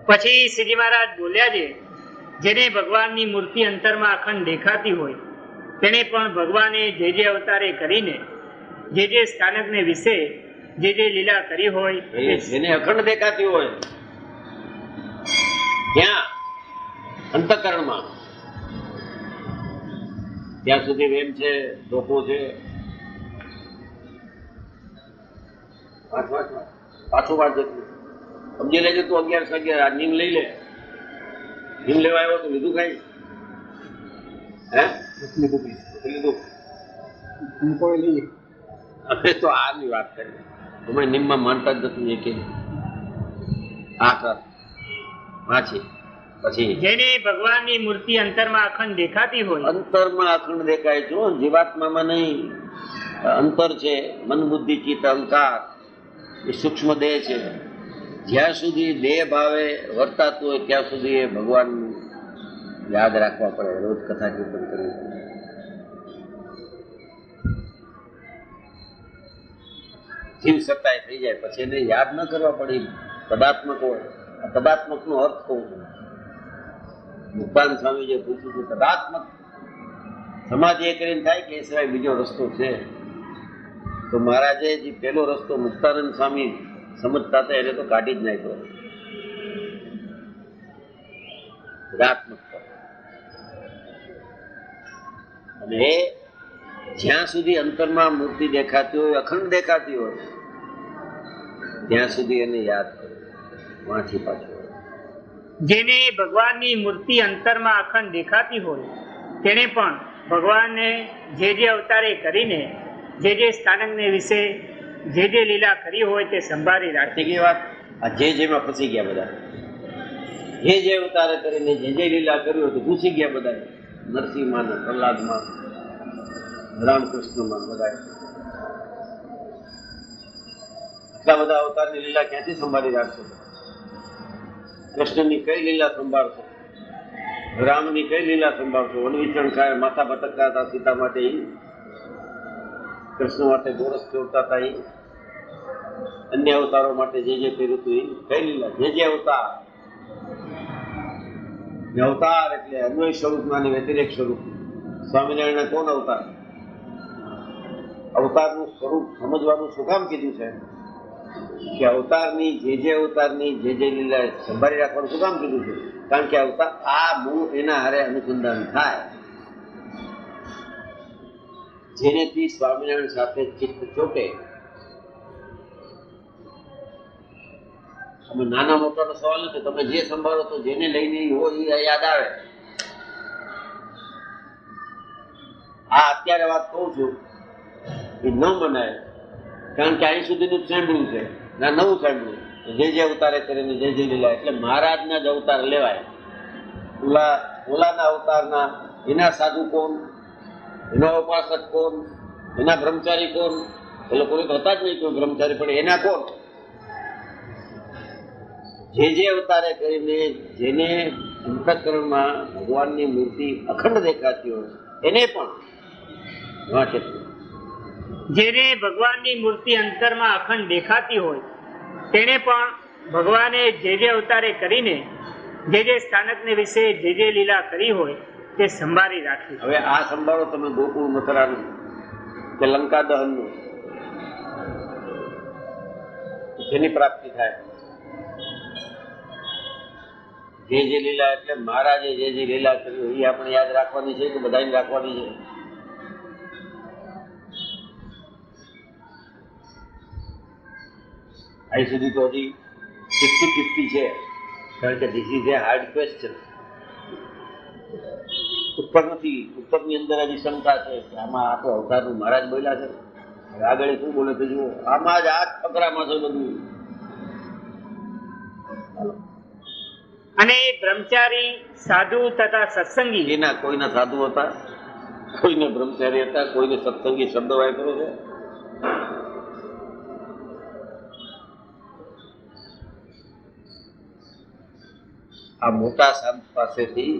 પછી શ્રીજી મહારાજ બોલ્યા છે જેને ભગવાનની મૂર્તિ અંતરમાં અખંડ દેખાતી હોય તેને પણ ભગવાને જે જે અવતારે કરીને જે જે સ્થાનકને વિશે જે જે લીલા કરી હોય,
જેને અખંડ દેખાતી હોય ત્યાં અંતઃકરણમાં, ત્યાં સુધી વેમ છે, ધોકો છે. પાછું વાત જતું સમજી લેજે તું. 11 આ નીમ લઈ લે. નીમ લેવા આવ્યો તો લીધું કઈ? હે લીધું? હવે તો આની વાત કરી. તમે નીમમાં માનતા જ નથી. એ કે આ કર વાંચી પછી
જેને ભગવાનની મૂર્તિ અંતરમાં અખંડ દેખાતી હોય,
અંતરમાં અખંડ દેખાય છે, જીવાત્મામાં નહીં. અંતર છે, મન બુદ્ધિ ચિત્ત અહંકાર એ સૂક્ષ્મ દેહ છે. જ્યાં સુધી દેહ ભાવે વર્તાતું હોય ત્યાં સુધી એ ભગવાન યાદ રાખવા પડે, રોજ કથા કીર્તન કરવું પડે. જીવ સત્તાય થઈ જાય પછી એને યાદ ન કરવા પડે પદાત્મક હોય. આ પદાત્મકનો અર્થ કહું છું. મુક્તાનંદ સ્વામી જે પૂછ્યું છે પદાત્મક સમાધિ એ કરીને થાય કે એ સિવાય બીજો રસ્તો છે? તો મહારાજે જે પહેલો રસ્તો મુક્તાનંદ સ્વામી સમજતા હતા એને તો કાઢી જ નાખ્યો. પદાત્મક અને એ જ્યાં સુધી અંતરમાં મૂર્તિ દેખાતી હોય, અખંડ દેખાતી હોય, ત્યાં સુધી એને યાદ કરો, વાંચી પાછું.
જેને ભગવાનની મૂર્તિ અંતરમાં અખંડ દેખાતી હોય તેણે પણ ભગવાનને જે અવતારે કરીને જે સ્થાનકને વિશે જે લીલા કરી હોય તે સંભાળી રાખે.
કે વાત આ જેમાં ફસી ગયા બધા. જે અવતારે કરીને જે લીલા કરી હોય તો ઘૂસી ગયા બધા. નરસિંહમાં, પ્રહલાદમાં, રામકૃષ્ણમાં બધા આટલા બધા અવતારની લીલા ક્યાંથી સંભાળી રાખશો? કૃષ્ણની કઈ લીલા સંભાળશો? રામની કઈ લીલા સંભાળશો? વનવિચરણ ખાય માથા ભટકતા હતા સીતા માટે, કૃષ્ણ માટે ગોરસ જોડતા હતા, અન્ય અવતારો માટે જે કર્યું હતું એ કઈ લીલા? જે અવતાર. અવતાર એટલે અન્વય સ્વરૂપમાં અને વ્યતિરેક સ્વરૂપ. સ્વામિનારાયણ કોણ અવતાર? અવતારનું સ્વરૂપ સમજવાનું શું કામ કીધું છે કે અવતારની જે અવતારની જે લીલા સંભાળી રાખવાનું શું કામ કીધું છે? કારણ કે અવતાર આ મૂળ એના હારે અનુસંધાન થાય જેનેથી સ્વામિનારાયણ સાથે ચિત્ત ચોટે. અમે નાના મોટાનો સવાલ નથી, તમે જે સંભાળો તો જેને લઈને હોય એ યાદ આવે. આ અત્યારે વાત કહું છું એ ન મનાય કારણ કે અહીં સુધીનું સાંભળ્યું છે, ના નવું સાંભળ્યું. જે અવતારે કરીને જે લીલા એટલે મહારાજના જ અવતાર લેવાય. ઓલાના અવતારના એના સાધુ કોણ, એના ઉપાસક કોણ, એના બ્રહ્મચારી કોણ? એ લોકોને તો હતા જ નહીં કોઈ બ્રહ્મચારી, પણ એના કોણ? જે અવતારે કરીને જેને અંતઃકરણમાં ભગવાનની મૂર્તિ અખંડ દેખાતી હોય એને પણ વાંચે.
જેને ભગવાનની મૂર્તિ અંતરમાં અખંડ દેખાતી હોય તેણે પણ ભગવાને જે અવતારે કરીને જે સ્થાનકને વિશે જે લીલા કરી હોય તે સંભાળી રાખી.
હવે આ સંભાળો તમે ગોકુળ મથુરાનું કે લંકા દહનનું, જેની પ્રાપ્તિ થાય. જે લીલા એટલે મહારાજે જે લીલા કરી એ આપણે યાદ રાખવાની છે કે બધાને રાખવાની છે? અહીં સુધી તો હજી 50-50 છે, કારણ કે this is A hard question. ઉપર નથી, ઉપરની અંદર હજી શંકા છે કે આમાં આ તો અવતારનું મહારાજ બોલ્યા છે, આગળ શું બોલે છે જુઓ. આમાં જ આ ફકરામાં છે બધું.
અને બ્રહ્મચારી, સાધુ તથા સત્સંગી,
એના કોઈના સાધુ હતા, કોઈને બ્રહ્મચારી હતા, કોઈને સત્સંગી શબ્દ વાપર્યો છે. આ મોટા સંત પાસેથી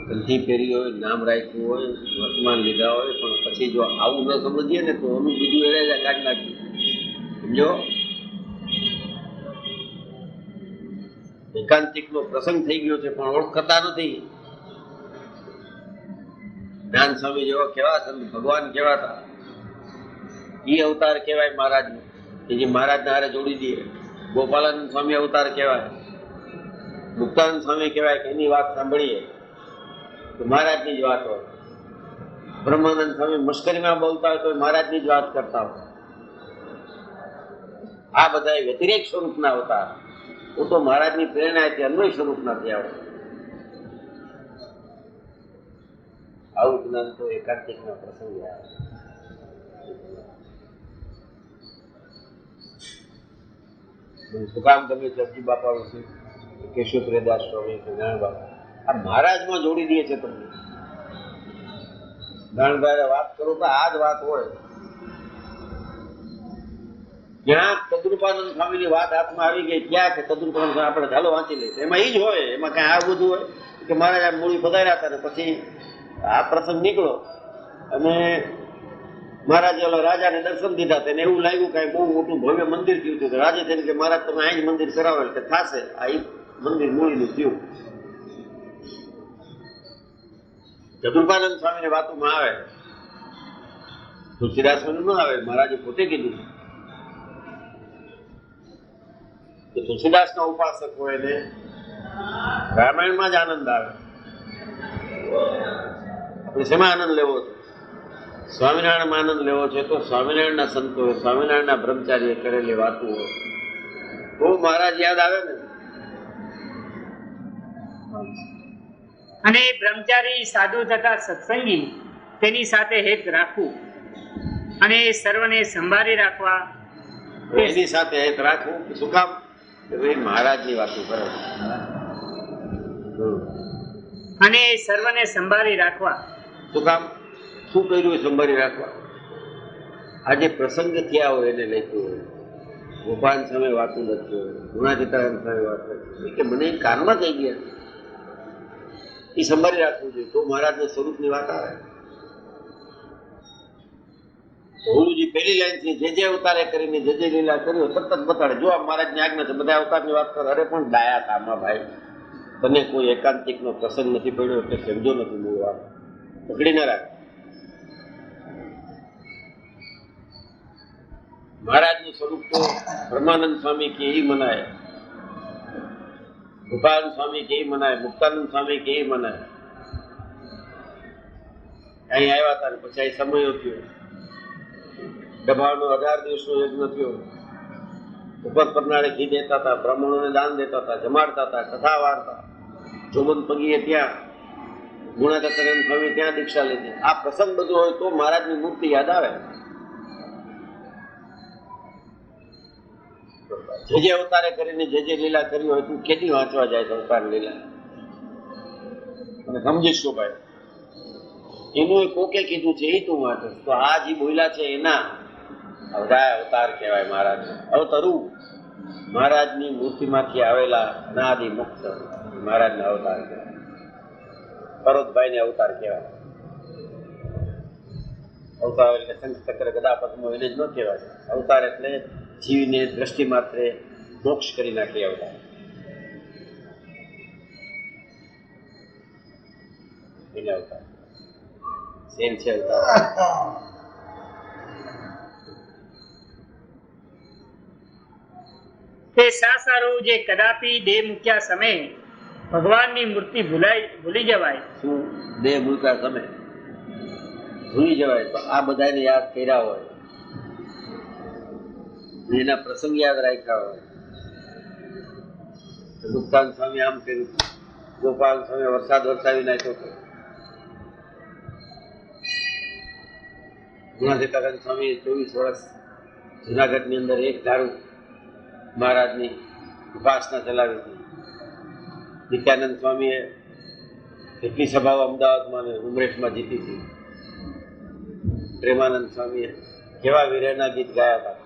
કંઠી પહેરી હોય, નામ રાખ્યું હોય, વર્તમાન લીધા હોય, પણ પછી જો આવું ન સમજીએ ને તો એનું બીજું એળે કાઢી નાખ્યું. સમજો, એકાંતિક નો પ્રસંગ થઈ ગયો છે પણ ઓળખતા નથી. જ્ઞાન સ્વામી જેવા કેવા સંત, ભગવાન કેવા હતા, એ અવતાર કહેવાય મહારાજ કે જે મહારાજના હારે જોડી દે. ગોપાલાનંદ સ્વામી અવતાર કહેવાય, મુક્તાનંદ સ્વામી કહેવાય કે એની વાત સાંભળીએ તો મહારાજની જ વાત હોય. બ્રહ્માનંદ સ્વામી મશ્કરીમાં બોલતા હોય તો મહારાજની જ વાત કરતા હોય. આ બધા વ્યતિરેક સ્વરૂપના અવતાર. હું તો મહારાજની પ્રેરણાથી અન્વય સ્વરૂપના થયા હોય. આવું જ્ઞાન તો એકાંતિકના પ્રસંગે આવે. શું કામ તમે ચરજી બાપા વિશે, કેશવ પ્રેદાસ સ્વામી કે નારાયણ બાપા આ મહારાજમાં જોડી દે છે તમને. નારાયણભાઈ વાત કરો તો આ જ વાત હોય. જ્યાં તદ્રુપાનંદ સ્વામીની વાત હાથમાં આવી ગઈ ક્યાં કે તદ્રુપાનંદ સ્વામી આપણે ચાલો વાંચી લઈએ, એમાં એ જ હોય. એમાં કઈ આ બધું હોય કે મહારાજ આ મૂળી પધાર્યા હતા ને પછી આ પ્રસંગ નીકળો અને મહારાજે ઓલા રાજાને દર્શન દીધા તેને એવું લાગ્યું કે બહુ મોટું ભવ્ય મંદિર થયું હતું. રાજે તેને કે મહારાજ તમે અહીં જ મંદિર કરાવો એટલે થશે. આ મંદિર મૂળનું થયું. ચતુર્પાનંદ સ્વામીને વાતોમાં આવે, તુલસીદાસ ન આવે, મહારાજે પોતે કીધું કે તુલસીદાસના ઉપાસક હોય એને રામાયણમાં જ આનંદ આવે. આપણે શેમાં આનંદ લેવો છે? સ્વામિનારાયણમાં આનંદ લેવો છે તો સ્વામિનારાયણના સંતોએ, સ્વામિનારાયણના બ્રહ્મચારીએ કરેલી વાતો હોય તો મહારાજ યાદ આવે ને.
અને બ્રહ્મચારી સાધુ તથા સત્સંગી તેની સાથે હેત રાખવું અને સર્વને સંભાળી રાખવા.
એની સાથે હેત રાખવું શું કામ? કે ભાઈ મહારાજની વાતો કરે.
અને સર્વને સંભાળી રાખવા
શું કામ? શું કર્યું એ સંભાળી રાખવા. આજે પ્રસંગ થયા હોય એને લખ્યું હોય, ગોપાલ સામે વાતું લખ્યું હોય, ગુણાતીતારામ સામે વાત લખી કે મને કાનમાં થઈ ગયા, એ સંભાળી રાખવું જોઈએ તો મહારાજના સ્વરૂપની વાત આવે. ઓલુજી પહેલી લાઈન થી જે અવતારે કરીને જે લીલા કર્યો સતત બતાડે. જો આ મહારાજની આજ્ઞા છે બધા અવતારની વાત કરે. અરે પણ ડાયા કામમાં ભાઈ, તને કોઈ એકાંતિક નો પ્રસંગ નથી પડ્યો એટલે સમજો નથી. મૂળ વાત પકડી ના રાખ. મહારાજનું સ્વરૂપ તો બ્રહ્માનંદ સ્વામી કે એ મનાય, ગોપાલ સ્વામી કે મનાય, મુક્તાનંદ સ્વામી કે મનાય. અહીં આવ્યા હતા પછી અહીં સમયો થયો, ડભાળનો 18 દિવસનો યજ્ઞ થયો. ઉપર પરનાળે ઘી દેતા હતા, બ્રાહ્મણોને દાન દેતા હતા, જમાડતા હતા, કથા વાર્તા. ચોમન પગીએ ત્યાં ગુણાતીતાનંદ સ્વામી ત્યાં દીક્ષા લીધી. આ પ્રસંગ બધો હોય તો મહારાજની મૂર્તિ યાદ આવે. જે અવતારે કરીને જે લીલા કરી હોય તું કેદી વાંચવા જાય અવતાર લીલા અને સમજીશ શું ભાઈ? એનું કોકે કીધું છે એ તું વાંચે તો આ જે બોલ્યા છે એના બધા અવતાર કહેવાય. મહારાજ અવતરું મહારાજની મૂર્તિમાંથી આવેલા અનાદિ મુક્ત મહારાજના અવતાર કહેવાય. પરોતભાઈને અવતાર કહેવાય. અવતાર એટલે શંખ ચક્ર ગદા પદ્મો એને જ ન કહેવાય. અવતાર એટલે જીવને દ્રષ્ટિ માત્રે મોક્ષ કરી નાખી અવતાર. એને અવતાર સેમ છે અવતાર.
તે સારું જે કદાપી દેહ મૂક્યા સમયે ભગવાનની મૂર્તિ ભૂલી જવાય.
શું દેહ મૂક્યા સમય ભૂલી જવાય? તો આ બધાને યાદ કર્યા હોય, એના પ્રસંગ યાદ રાખ્યા હોય. મુક્તાન સ્વામી આમ કર્યું, ગોપાલ સ્વામી વરસાદ વરસાવી નાખ્યો હતો, ગુણાતીતાનંદ સ્વામી 24 વર્ષ જુનાગઢની અંદર એક ધારું મહારાજની ઉપાસના ચલાવી હતી. નિત્યાનંદ સ્વામીએ કેટલી સભાઓ અમદાવાદમાં અને ઉમરેઠમાં જીતી હતી. પ્રેમાનંદ સ્વામીએ કેવા વિરહના ગીત ગાયા હતા.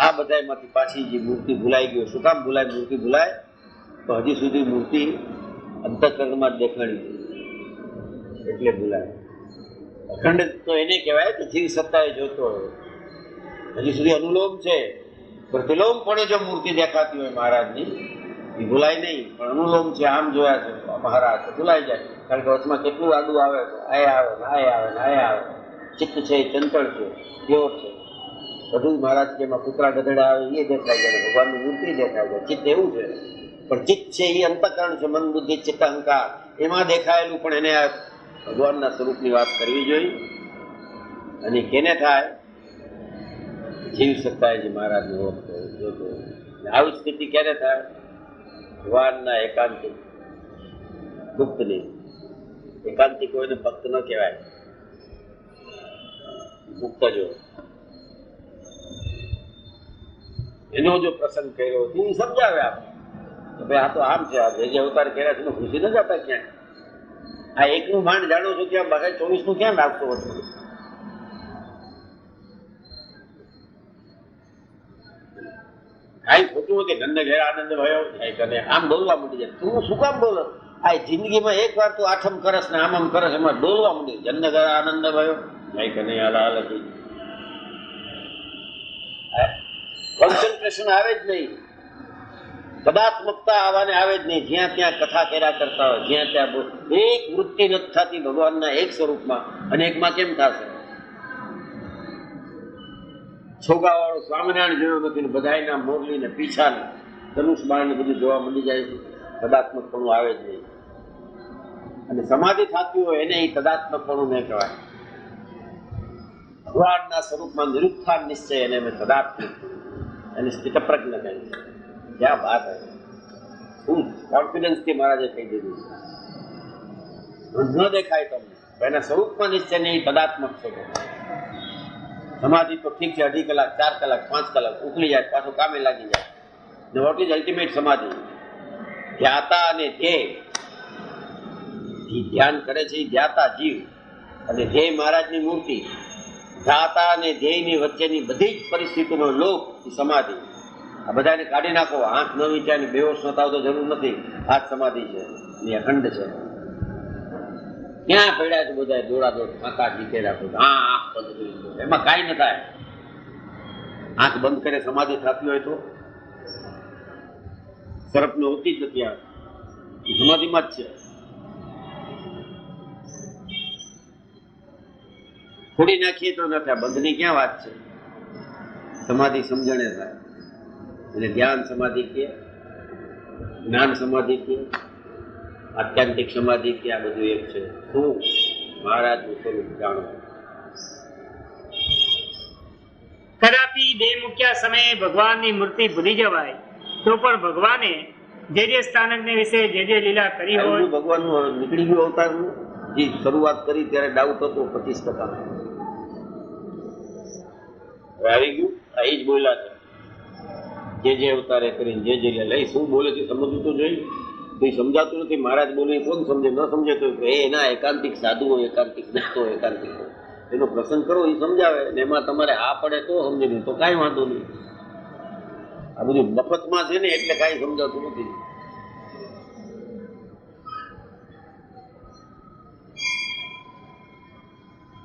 આ બધામાંથી પાછી જે મૂર્તિ ભૂલાઈ ગયો. શું કામ ભૂલાય? મૂર્તિ ભૂલાય તો હજી સુધી મૂર્તિ અંતઃકરણમાં જ દેખાણી એટલે ભૂલાય. અખંડ તો એને કહેવાય કે જીવ સત્તાએ જોતો હોય. હજી સુધી અનુલોમ છે, પ્રતિલોમ પણ જો મૂર્તિ દેખાતી હોય મહારાજની એ ભૂલાય નહીં. પણ અનુલોમ છે, આમ જોયા છે મહારાજ તો ભૂલાઈ જાય. કારણ કે વચમાં કેટલું આડું આવે, આ આવે ને આ આવે ને આ આવે. ચિત્ત છે એ ચંચળ છે, પ્યોર છે. બધું મહારાજ જેમાં કૂતરા ગધેડા આવે એ દેખાય જાય, ભગવાનની મૂર્તિ દેખાય જાય. ચિત્ત એવું છે, પણ ચિત્ત છે એ અંતઃકરણ છે, મન બુદ્ધિ ચિત્ત અહંકાર એમાં દેખાયેલું. પણ એને આ ભગવાનના સ્વરૂપની વાત કરવી જોઈએ. અને કેને થાય? જીવ સત્તાએ જે મહારાજને ઓળખતો જોતો. આવી સ્થિતિ ક્યારે થાય? ભગવાનના એકાંતિક મુક્તની. એકાંતિક કોઈને ભક્ત ન કહેવાય, મુક્ત જો એનો જો પ્રસંગ કર્યો એ સમજાવે આપણે ભાઈ આ તો આમ છે, આ જે અવતાર કર્યા છે ઘૂસી ન જતા ક્યાંય. આ એકનું માંડ જાણો છો ત્યાં બાકી 24નું ક્યાં રાખતો હતો? કાંઈ ખોટું હતી નંદ ઘેર આનંદ ભયો અને આમ ડોલવા માંડી જાય. તું શું કામ બોલો? આ જિંદગીમાં એક વાર તું આઠમ કરસ ને આમ કરસ એમાં ડોલવા માંડી. જન્ન ઘર આનંદ ભયો જય કનૈયાલાલ કી કોન્સન્ટ્રેશન આવે જ નહીં, પદાત્મકતા આવવાને આવે જ નહીં. જ્યાં ત્યાં કથા કર્યા કરતા હોય, જ્યાં ત્યાં એક વૃત્તિ નથી થતી ભગવાનના એક સ્વરૂપમાં, અને એકમાં કેમ થશે? છોગાવાળો સ્વામિનારાયણ જોયો નથી ને બધાયના મોરલી ને પીછા ને ધનુષ બાણ ને બધું જોવા મળી જાય છે. તદાત્મકપણું આવે જ નહીં. અને સમાધિ થતી હોય એને તદાત્મકપણું નહીં કહેવાય. ભગવાનના સ્વરૂપમાં નિરુત્થાન નિશ્ચય એને મેં તદાત્મક અને સ્થિત પ્રજ્ઞ કહે છે. ક્યાં વાત હે! શું કોન્ફિડન્સથી મહારાજે કહી દીધું છે. ન દેખાય તમને એના સ્વરૂપમાં નિશ્ચય નહીં, તદાત્મક છે. સમાધિ તો ઠીક છે, 2.5 કલાક 4 કલાક 5 કલાક ઉકળી જાય, પાછું કામે લાગી જાય. ને વોટ ઇઝ અલ્ટિમેટ સમાધિ? ધ્યાતા અને ધ્યેય, ધ્યાન કરે છે એ ધ્યાતા જીવ, અને ધ્યેય મહારાજની મૂર્તિ. ધ્યાતા અને ધ્યેયની વચ્ચેની બધી જ પરિસ્થિતિનો લોપ એ સમાધિ. આ બધાને કાઢી નાખો, આંખ ન વિચારની બેહોશ ન થાવ તો જરૂર નથી. આ જ સમાધિ છે, એ અખંડ છે. ક્યાં પડ્યા છે બધા દોડાદોડ, આંખા જીતે રાખો, આંખ બંધ કરી દો, એમાં કાંઈ ન થાય. આંખ બંધ કરે સમાધિ થતી હોય તો સરપને હોતી જ નથી. આ સમાધિમાં જ છે. ફોડી નાખીએ તો ન થાય, બંધની ક્યાં વાત છે? સમાધિ સમજણે થાય. એટલે ધ્યાન સમાધિ કે, જ્ઞાન સમાધિ કે, આત્યંતિક સમાધિ કે, આ બધું એક છે. શું? મહારાજનું સ્વરૂપ જાણવું.
કદાપી દેહ મૂક્યા સમયે ભગવાનની મૂર્તિ ભૂલી જવાય તો પણ ભગવાને જે સ્થાનકને વિશે જે લીલા કરી હોય,
ભગવાનનું નીકળી ગયું અવતારનું. જે શરૂઆત કરી ત્યારે ડાઉટ હતો 25%. આવી ગયું. આ જ બોલ્યા છે, જે અવતારે કરીને જે લઈ શું બોલે છે સમજવું તો જોઈએ. કોઈ સમજાતું નથી. મહારાજ બોલે કોણ સમજે? ન સમજે તો એના એકાંતિક સાધુઓ, એકાંતિક ભક્તો, એકાંતિક એનો પ્રસંગ કરો, એ સમજાવે. ને એમાં તમારે હા પડે તો સમજે, નહીં તો કાંઈ વાંધો નહીં. આ બધું મફતમાં છે ને એટલે કાંઈ સમજાતું નથી.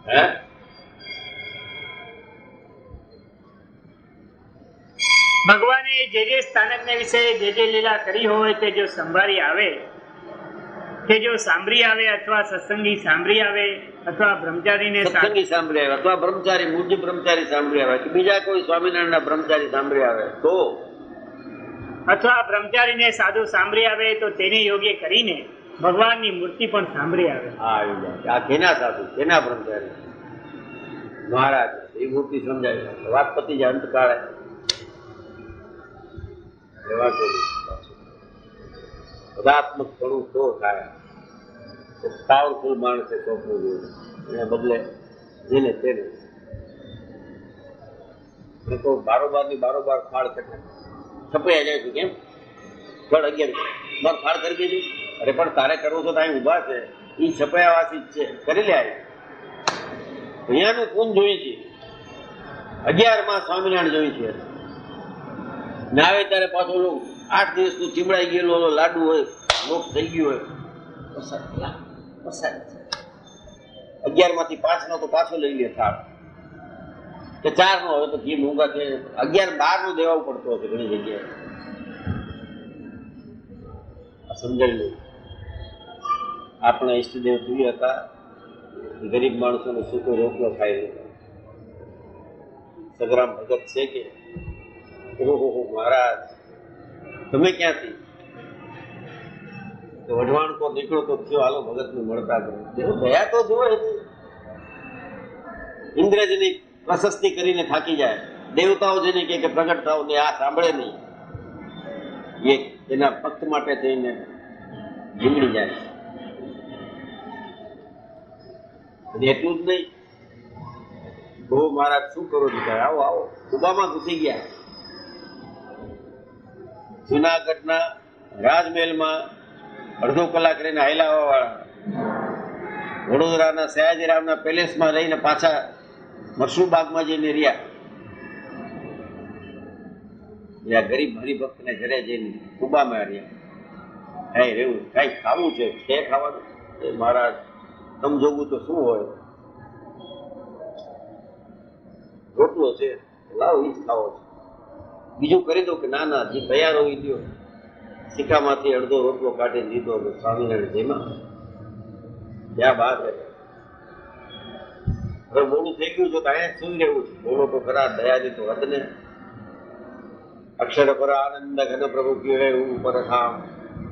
હે
ભગવાને જે સ્થાનકને વિશે જે લીલા કરી હોય તે જો સંભાળી આવે, કે જો સાંભળી આવે, અથવા સત્સંગી સાંભળી આવે, અથવા બ્રહ્મચારીને
સત્સંગી સાંભળી આવે, અથવા બ્રહ્મચારી મૂર્તિ બ્રહ્મચારી સાંભળી આવે, કે બીજા કોઈ સ્વામિનારાયણના બ્રહ્મચારી સાંભળી આવે તો,
અથવા બ્રહ્મચારીને સાધુ સાંભળી આવે તો તેને યોગ્ય કરીને ભગવાનની મૂર્તિ પણ સાંભળી આવે.
આ કેના સાધુ, કેના બ્રહ્મચારી? મહારાજ એ મૂર્તિ સમજાય. વાત પતિ જાય અંતકાળે એવા પદાત્મક ઘણું તો થાય. પાવરફુલ માણસે સોંપવું જોઈએ. એને બદલે જેને તેને તો બારોબાર ની બારોબાર ફાળ કરે, છપાઈ જાય છે. કેમ? 11 ફાળ કરી દેજો. અરે પણ તારે કરવું તો ત્યાં ઉભા છે, એ છપાયાવાસી જ છે, કરી લે. અહીંયાનું પૂન જોઈ છે, 11 સ્વામિનારાયણ જોઈ છે. ના આવે ત્યારે પાછો 8 દિવસનું ચીમડાઈ ગયેલું લાડુ હોય, લોક થઈ ગયું હોય, 11 માંથી 5 નો તો પાછો લઈ લે થાળ, કે 4 નો હવે તો ઘી મોંઘા છે, 11-12 નું દેવાવું પડતો હશે ઘણી જગ્યાએ. સમજાય નહીં. આપણા ઈષ્ટદેવ પ્રિય હતા, ગરીબ માણસોને સૂકો રોટલો ખાઈ લીધો. સગરામ ભગત છે કે ઓહો મહારાજ તમે ક્યાંથી? વઢવાણ તો નીકળો તો થયો, હાલો ભગત ને મળતા ગયા તો જુઓ. ઇન્દ્ર જેની પ્રશસ્તિ કરીને થાકી જાય, દેવતાઓ જેને કે પ્રગટ થાવ ને આ સાંભળે નહીં, એ એના ભક્ત માટે થઈને જીમડી જાય. અને એટલું જ નહીં, બહુ મહારાજ શું કરો છો? આવો આવો. કુબામાં ઘૂસી ગયા. જુનાગઢના રાજમહેલમાં અડધો કલાક રહીને હાઈલાવા વાળા, વડોદરાના સયાજીરામના પેલેસમાં રહીને પાછા મશરૂબાગમાં જઈને રહ્યા. ગરીબ હરિભક્તને ઘરે જઈને કુબામાં રહ્યા. કઈ રહેવું, કઈ ખાવું છે ખાવાનું. એ મહારાજ સમજોગું તો શું હોય? રોટલો છે, લાવો ઈ જ ખાવો છે. બીજું કરી દો કે ના ના, જે તૈયાર હોવી દો. સિક્કામાંથી અડધો રોટલો કાઢીને દીધો તો સ્વામિનારાયણ જેમાં ત્યાં બાદ હવે મોડું થઈ ગયું છે તો અહીંયા સુઈ રહેવું છે. બોલો તો ખરા, દયાની તો હદ ને. અક્ષર પર આનંદ ઘન પ્રભુ કીળે ઉપર ધામ,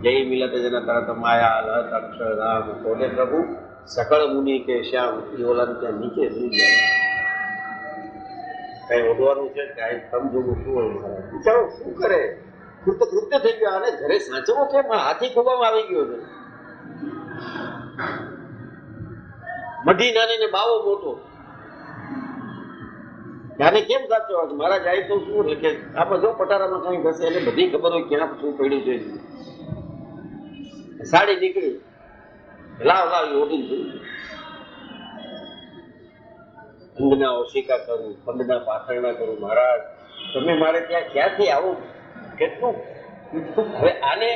જય મિલત જન તરત માયા લત અક્ષરધામ. બોલે પ્રભુ સકળ મુનિ કે શ્યામ, એ ઓલા ત્યાં નીચે સુઈ જાય. કઈ ઓઢવાનું છે કઈ સમજવું શું હોય મારા બિચારો શું કરે? કૃત્ય થઈ ગયો. આને ઘરે સાચવો કેમ? હાથી ખોવામાં આવી ગયો છે. મઢી નાની ને બાવો મોટો, ત્યારે કેમ સાચવવા? મારા જાય તો શું લખે? આપણે જો પટારામાં કઈ ઘસે એટલે બધી ખબર હોય ક્યાં શું પડ્યું છે. સાડી નીકળી, લાવ ઓઢી જોઈ. અંગના ઓશિકા કરું, પંડના પાથરણા કરું. મહારાજ તમે મારે ત્યાં ક્યાંથી આવું? કેટલું હવે આને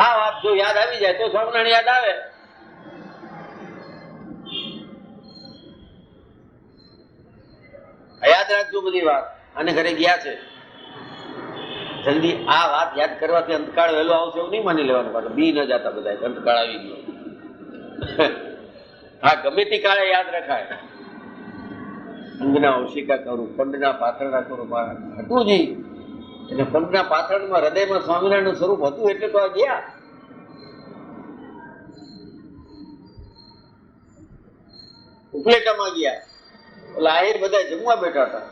આ વાત જો યાદ આવી જાય તો સ્વામિનારાયણ યાદ આવે. યાદ રાખજો બધી વાત. આને ઘરે ગયા છે, જલ્દી આ વાત યાદ કરવાથી અંતકાળ વહેલો આવશે એવું નહીં માની લેવાનું. પાછું બી ન જતા બધા અંતકાળ આવી ગયો. હા, ગમે તે કાળે યાદ રખાય. અંગના ઓશિકા કરું, પંડના પાથરણા કરું. મારા હતું જ એટલે પંડના પાથરણમાં હૃદયમાં સ્વામિનારાયણનું સ્વરૂપ હતું એટલે તો આ ગયા. ઉપલેટામાં ગયા, એટલે આહિર બધા જમવા બેઠા હતા.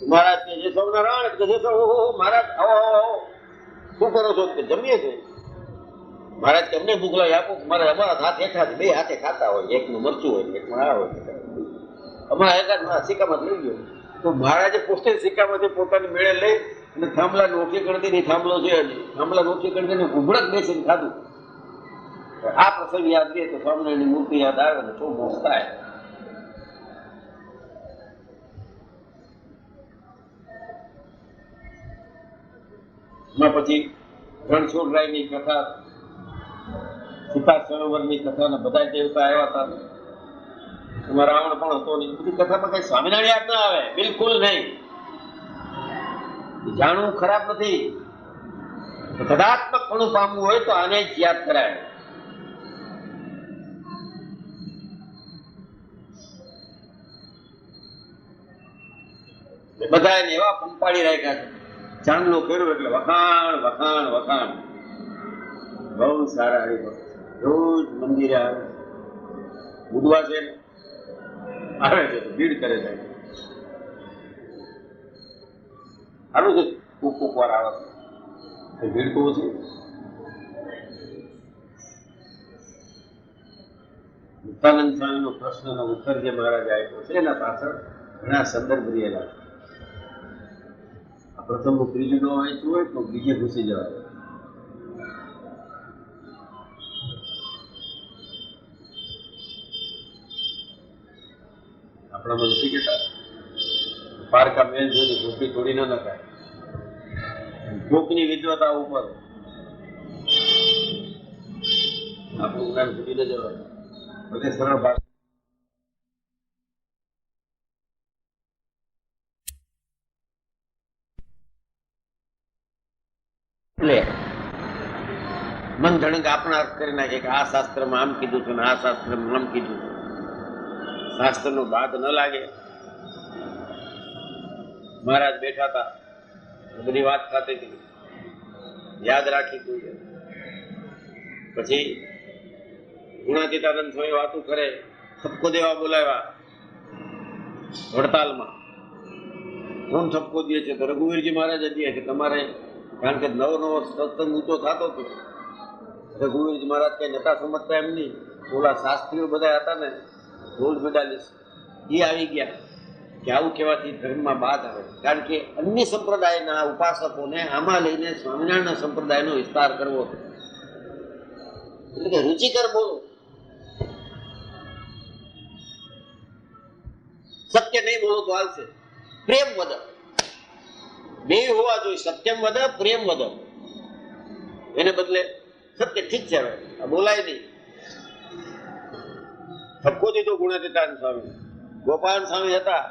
મહારાજ કે જે સ્વામિનારાયણ કે જે મહારાજ આવો શું કરો છો? કે જમીએ છે. મહારાજ કે અમને ભૂખ લાગી આપો. મારે અમારા હાથ હેઠા બે હાથે ખાતા હોય, એકનું મરચું હોય એકમાં આ હોય. અમારા એકાદ સિક્કામાં લઈ ગયો તો મહારાજે પોતે સિક્કામાંથી પોતાની મેળે લઈ અને થાંભલા નોખી કરતી થાંભલો છે હજી થાંભલા નોખી કરતી ઉભડક બેસીને ખાધું. આ પ્રસંગ યાદ રહે તો સ્વામિનારાયણની મૂર્તિ યાદ આવે ને શું મોક્ષ થાય. પછી રણછોડરાયની કથા, સીતા સરોવરની કથા ને બધા દેવતા આવ્યા હતા. એમાં રાવણ પણ હતો નહીં. બધી કથામાં કઈ સ્વામિનારાયણ યાદ ના આવે, બિલકુલ નહીં. જાણવું ખરાબ નથી. તદાત્મક પણ પામવું હોય તો આને જ યાદ કરાય. બધા એને એવા પંપાળી રાખ્યા છે. ચાંદલો કર્યો એટલે વખાણ વખાણ વખાણ. બહુ સારા હરિભક્ત રોજ મંદિરે આવે. બુધવાર છે આવે છે તો ભીડ કરે છે. સારું છે, કોક વાર આવે છે ભીડ તો ઓછી. મુક્તાનંદ સ્વામીનો પ્રશ્નનો ઉત્તર જે મહારાજે આપ્યો છે એના પાછળ ઘણા સંદર્ભ રહેલા છે. પ્રથમ ત્રીજું ન વાંચ્યું હોય તો બીજે ઘૂસી જવાય. આપણામાં નથી કેતા પારકા મેલ જોઈને ઝૂંપડી તોડી ન નખાય. ભૂખની વિદ્વતા ઉપર આપણું જ્ઞાન છૂટી ન જવાય. બધે સરળ ભાષા મન ધણક આપણા અર્થ કરી નાખે કે આ શાસ્ત્રમાં આમ કીધું છે ને આ શાસ્ત્રમાં આમ કીધું છે. શાસ્ત્રનો બાદ ન લાગે. મહારાજ બેઠા હતા, બધી વાત થતી હતી, યાદ રાખી કોઈ. પછી ગુણાતીતાનંદ સ્વામી વાતું કરે, ઠપકો દેવા બોલાવ્યા વડતાલમાં. કોણ ઠપકો દે છે? તો રઘુવીરજી મહારાજ દે કે તમારે, કારણ કે નવો નવો સત્સંગ ઊંચો થતો હતો. રઘુવીરજી મહારાજ કઈ નતા સમજતા એમ નહીં. ઓલા શાસ્ત્રીઓ બધા હતા ને રોલ મેડાલિસ, એ આવી ગયા કે આવું કહેવાથી ધર્મમાં બાદ આવે. કારણ કે અન્ય સંપ્રદાયના ઉપાસકોને આમાં લઈને સ્વામિનારાયણ સંપ્રદાયનો વિસ્તાર કરવો હતો. એટલે કે રુચિકર બોલો, સત્ય નહીં બોલો તો હાલશે. પ્રેમ વદ બે હોવા જોઈએ. સત્યમ વદ પ્રેમ વદ. એને બદલે સત્ય ઠીક છે, હવે બોલાય નહીં. ઠપકો દીધો ગુણાતીતાનંદ સ્વામી. ગોપાલ સ્વામી હતા,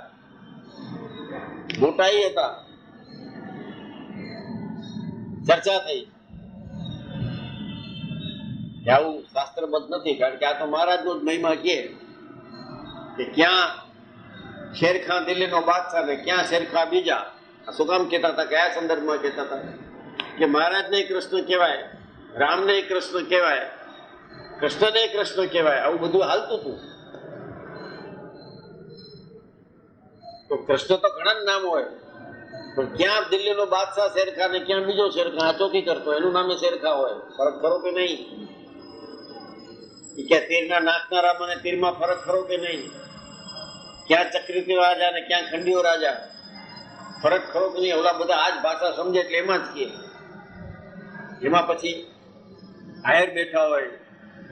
મોટાઈ હતા, ચર્ચા થઈ. આવું શાસ્ત્રબદ્ધ નથી, કારણ કે આ તો મહારાજનો જ મહિમા કહે કે ક્યાં શેરખાન દિલ્હીનો બાદશાહ ને ક્યાં શેરખાન બીજા. શું કામ કહેતા હતા? કયા સંદર્ભમાં કહેતા હતા? કે મહારાજને કૃષ્ણ કહેવાય, રામને કૃષ્ણ કહેવાય, કૃષ્ણને કૃષ્ણ કહેવાય, આવું બધું હાલતું હતું. તો કૃષ્ણ તો ઘણા નામ હોય, પણ ક્યાં દિલ્હીનો બાદશાહ શેરખાન ને ક્યાં બીજો શેરખાન ચોકી કરતો એનું નામે શેરખા હોય. ફરક ખરો કે નહીં? ક્યાં તીરના નાખનારા મને તીરમાં ફરક ખરો કે નહીં? ક્યાં ચક્રવર્તી રાજા ને ક્યાં ખંડીઓ રાજા, ફરક ખરો કે નહીં? ઓલા બધા આ જ ભાષા સમજે એટલે એમાં જ કહે. એમાં પછી આયર બેઠા હોય,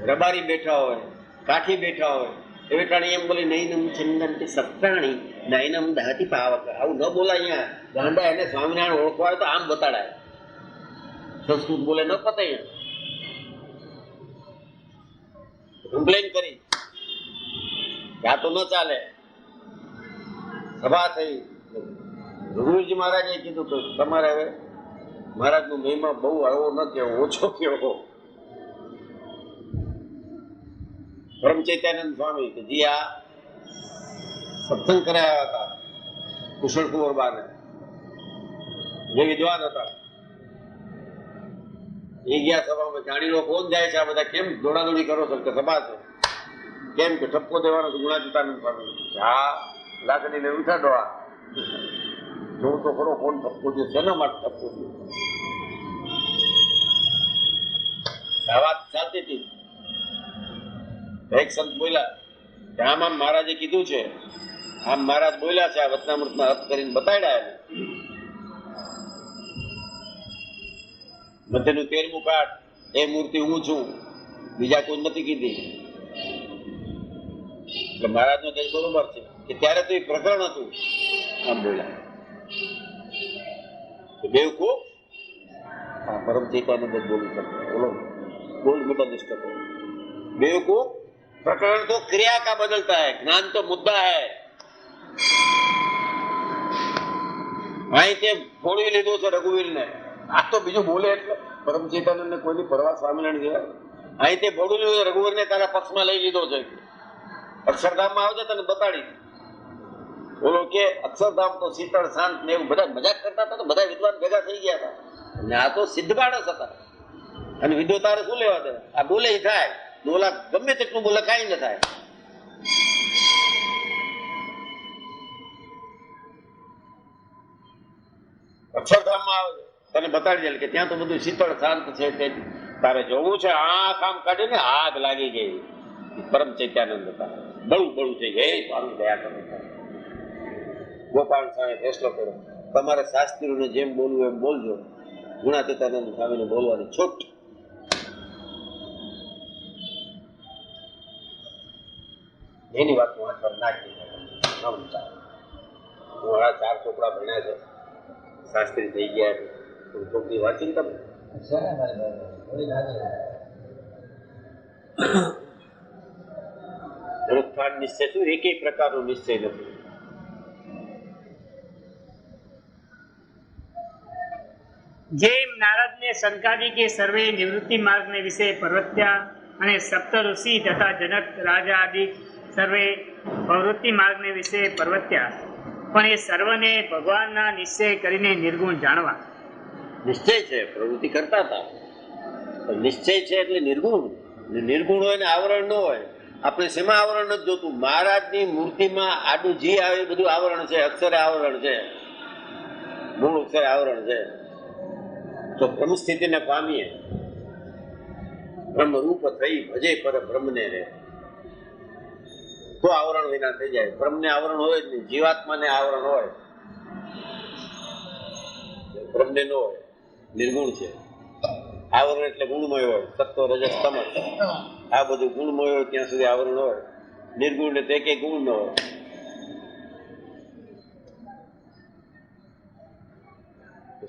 રબારી બેઠા હોય, કાઠી બેઠા હોય, એવી ટાણી એમ બોલી નૈનમ છંદંતી સત્રાણી નૈનમ દહતી પાવક. આવું ન બોલાય. અહીંયા ગાંડા એને સ્વામિનારાયણ ઓળખવા હોય તો આમ બતાડાય. સંસ્કૃત બોલે ન પતે. કમ્પ્લેન કરી આ તો ન ચાલે. સભા થઈ. રઘુવીરજી મહારાજે કીધું કે તમારે હવે મહારાજનો મહિમા બહુ હળવો ન કહેવો, ઓછો કહેવો. બ્રહ્મ ચૈત્યાનંદ સ્વામી કે જે આ સત્સંગ કરાયા હતા કુશળ કુંવરબાને, જે વિદ્વાન હતા, એ ગયા સભામાં. જાણી લો કોણ જાય છે? આ બધા કેમ દોડાદોડી કરો છો? કે સભા છે. કેમ? કે ઠપકો દેવાનો છે ગુણાતીતાનંદ સ્વામી. હા, લાકડી ને ઉઠાડો. આ જોઉં તો ખરો કોણ ઠપકો દે, શેના માટે ઠપકો દે. આ વાત ચાલતી હતી. એક સંત બોલ્યા કે આમ આમ મહારાજે કીધું છે, આમ મહારાજ બોલ્યા છે, આ વચનામૃતના અર્થ કરીને બતાડ્યા. મધ્યનું 13મું પાઠ, એ મૂર્તિ હું છું, બીજા કોઈ નથી કીધી. એટલે મહારાજનો કઈ બરોબર છે કે ત્યારે તો એ પ્રકરણ હતું. આમ બોલ્યા બેવકૂફ. હા, પરમ ચૈતન્ય જ બોલી શકે. બોલો, બોલ મોટા નિષ્ઠ बेवकूफ. प्रकरण तो क्रिया का बदलता है, ज्ञान तो मुद्दा है. અહીં ફોડી લીધું છે રઘુવીર ને. આ તો બીજું બોલે એટલે પરમ ચેતન ને કોઈની પરવા સ્વામિનારાયણ કહેવાય. અહીં તે ફોડી લીધું રઘુવીર ને તારા પક્ષમાં લઈ લીધો છે. અક્ષરધામમાં આવજે તને બતાડી. બોલો કે અક્ષરધામ તો શીતળ શાંત ને એવું બધા મજાક કરતા હતા. તો બધા વિદ્વાન ભેગા થઈ ગયા હતા. અને આ તો સિદ્ધ માણસ હતા. અને વિદ્વતારે શું લેવા દે? આ બોલે થાય, બોલા ગમે તેટલું બોલે કાંઈ ન થાય. અક્ષરધામમાં આવે તને બતાડી દે કે ત્યાં તો બધું શીતળ શાંત છે. તે તારે જોવું છે. આ કામ કાઢીને આગ લાગી ગઈ. પરમ ચૈત્યાનંદ હતા. બળું બળું થઈ ગઈ. સ્વામી દયા કરો. ગોપાલ સ્વામી ફેસલો કર્યો, તમારે શાસ્ત્રીઓને જેમ બોલવું એમ બોલજો, ગુણાતીતાનંદ સ્વામીને બોલવાની છૂટ. એની વાત હું વાંચવા નાખી. હું આ 4 ચોપડા ભણ્યા છે, શાસ્ત્રી થઈ ગયા છે. ચોપડી વાંચી ને તમે પુનરુત્થાન નિશ્ચય શું? એક પ્રકારનો નિશ્ચય નથી.
જેમ નારદને શંકાવી કે સર્વે નિવૃત્તિ માર્ગને વિશે પ્રવર્ત્યા અને સપ્ત ઋષિ તથા જનક રાજા આદિ સર્વે પ્રવૃત્તિ માર્ગને વિશે પ્રવર્ત્યા, પણ એ સર્વને ભગવાનના નિશ્ચય કરીને નિર્ગુણ જાણવા.
નિશ્ચય છે, પ્રવૃત્તિ કરતા હતા. નિશ્ચય છે એટલે નિર્ગુણ. નિર્ગુણ હોય ને આવરણ ન હોય. આપણે શેમાં આવરણ નથી જોતું? મહારાજની મૂર્તિમાં આડું જી આવે બધું આવરણ છે. અક્ષરે આવરણ છે, મૂળ અક્ષરે આવરણ છે. તો બ્રહ્મ સ્થિતિને પામીએ, બ્રહ્મ રૂપ થઈ ભજે પર બ્રહ્મને રે, તો આવરણ વિના થઈ જાય. બ્રહ્મને આવરણ હોય જ નહીં. જીવાત્માને આવરણ હોય, બ્રહ્મને ન હોય. નિર્ગુણ છે. આવરણ એટલે ગુણમય હોય. સત્વ રજસ તમસ આ બધું ગુણમય હોય ત્યાં સુધી આવરણ હોય. નિર્ગુણ ને તે કઈ ગુણ ન હોય.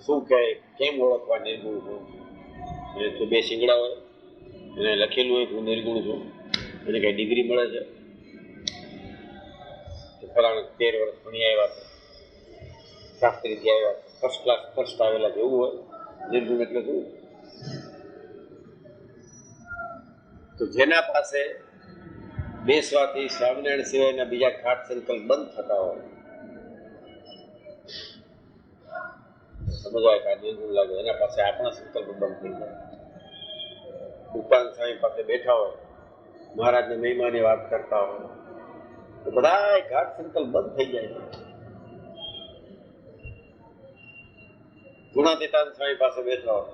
શું કહે? કેમ ઓળખવા નિર્ગુણ છું? એને તો 2 શિંગડા હોય, એને લખેલું હોય હું નિર્ગુણ છું, એને કઈ ડિગ્રી મળે છે? ફલાણા 13 વર્ષ ભણી આવ્યા છે, શાસ્ત્રીથી આવ્યા છે, ફર્સ્ટ ક્લાસ ફર્સ્ટ આવેલા છે, એવું હોય. નિર્ગુણ એટલે શું? તો જેના પાસે બેસવાથી સ્વામિનારાયણ સિવાયના બીજા ઘાટ સંકલ્પ બંધ થતા હોય, સમજવાય કે આ નિર્ગુણ લાગે, એના પાસે આપણા સંકલ્પ બંધ થઈ જાય. ઉપાન સ્વામી પાસે બેઠા હોય, મહારાજને મહિમાની વાત કરતા હોય તો બધા ઘાટ સંકલ્પ બંધ થઈ જાય. ગુણાતીતાન સ્વામી પાસે બેઠા હોય,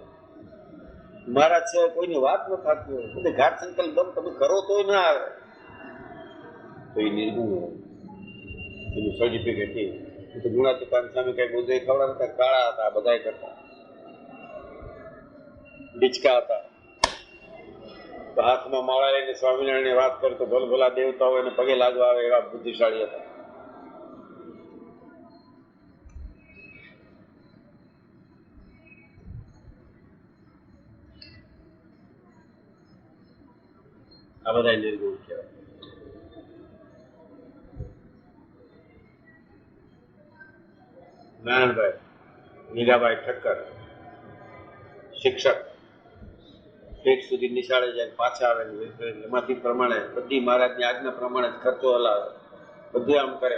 મહારાજ સિવાય કોઈની વાત ન થતી હોય, એટલે ઘાટ સંકલ્પ બંધ તમે કરો તોય ના આવે, તો એ નિર્ગુણ હોય. એનું સર્ટિફિકેટ એ તો ગુણાતીતાન સ્વામી કઈ બોધે ખવડા હતા, કાળા હતા, બધા કરતા ડીચકા હતા. તો હાથમાં માળા લઈને સ્વામિનારાયણ વાત કરે તો ભલ ભલા દેવતાઓ એને પગે લાગવા આવે એવા બુદ્ધિશાળી હતા. આ બધા નિર્ગુણ કહેવાય. નારાયણભાઈ નીલાભાઈ ઠક્કર શિક્ષક, પેટ સુધી નિશાળે જાય, પાછા આવે, એમાંથી પ્રમાણે બધી મહારાજની આજ્ઞા પ્રમાણે જ ખર્ચો હલાવે, બધું આમ કરે.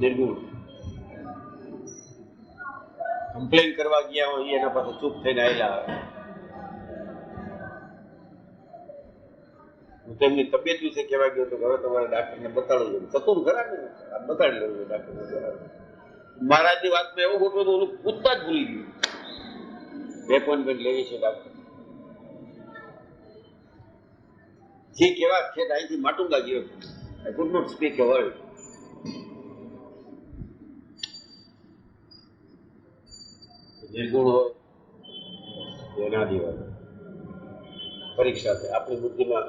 નિર્ગુણ. કમ્પ્લેન કરવા ગયા હોય એના પાસે ચૂપ થઈને આવેલા આવે. હું તેમની તબિયત વિશે કહેવા ગયો તો હવે તમારે ડાક્ટરને બતાડવું જોઈએ. થતું ખરા ને, બતાડી લેવું જોઈએ ડાક્ટરને. મહારાજની વાતમાં એવું ખોટું હતું, પૂછતા જ ભૂલી ગયું. એપોઇન્ટમેન્ટ લેવી છે ડાક્ટર. જે કેવા છે અહીંથી માટું લાગ્યો. I could not speak a word. નિર્ગુણ હોય એના દિવાળ પરીક્ષા છે. આપણી બુદ્ધિમાં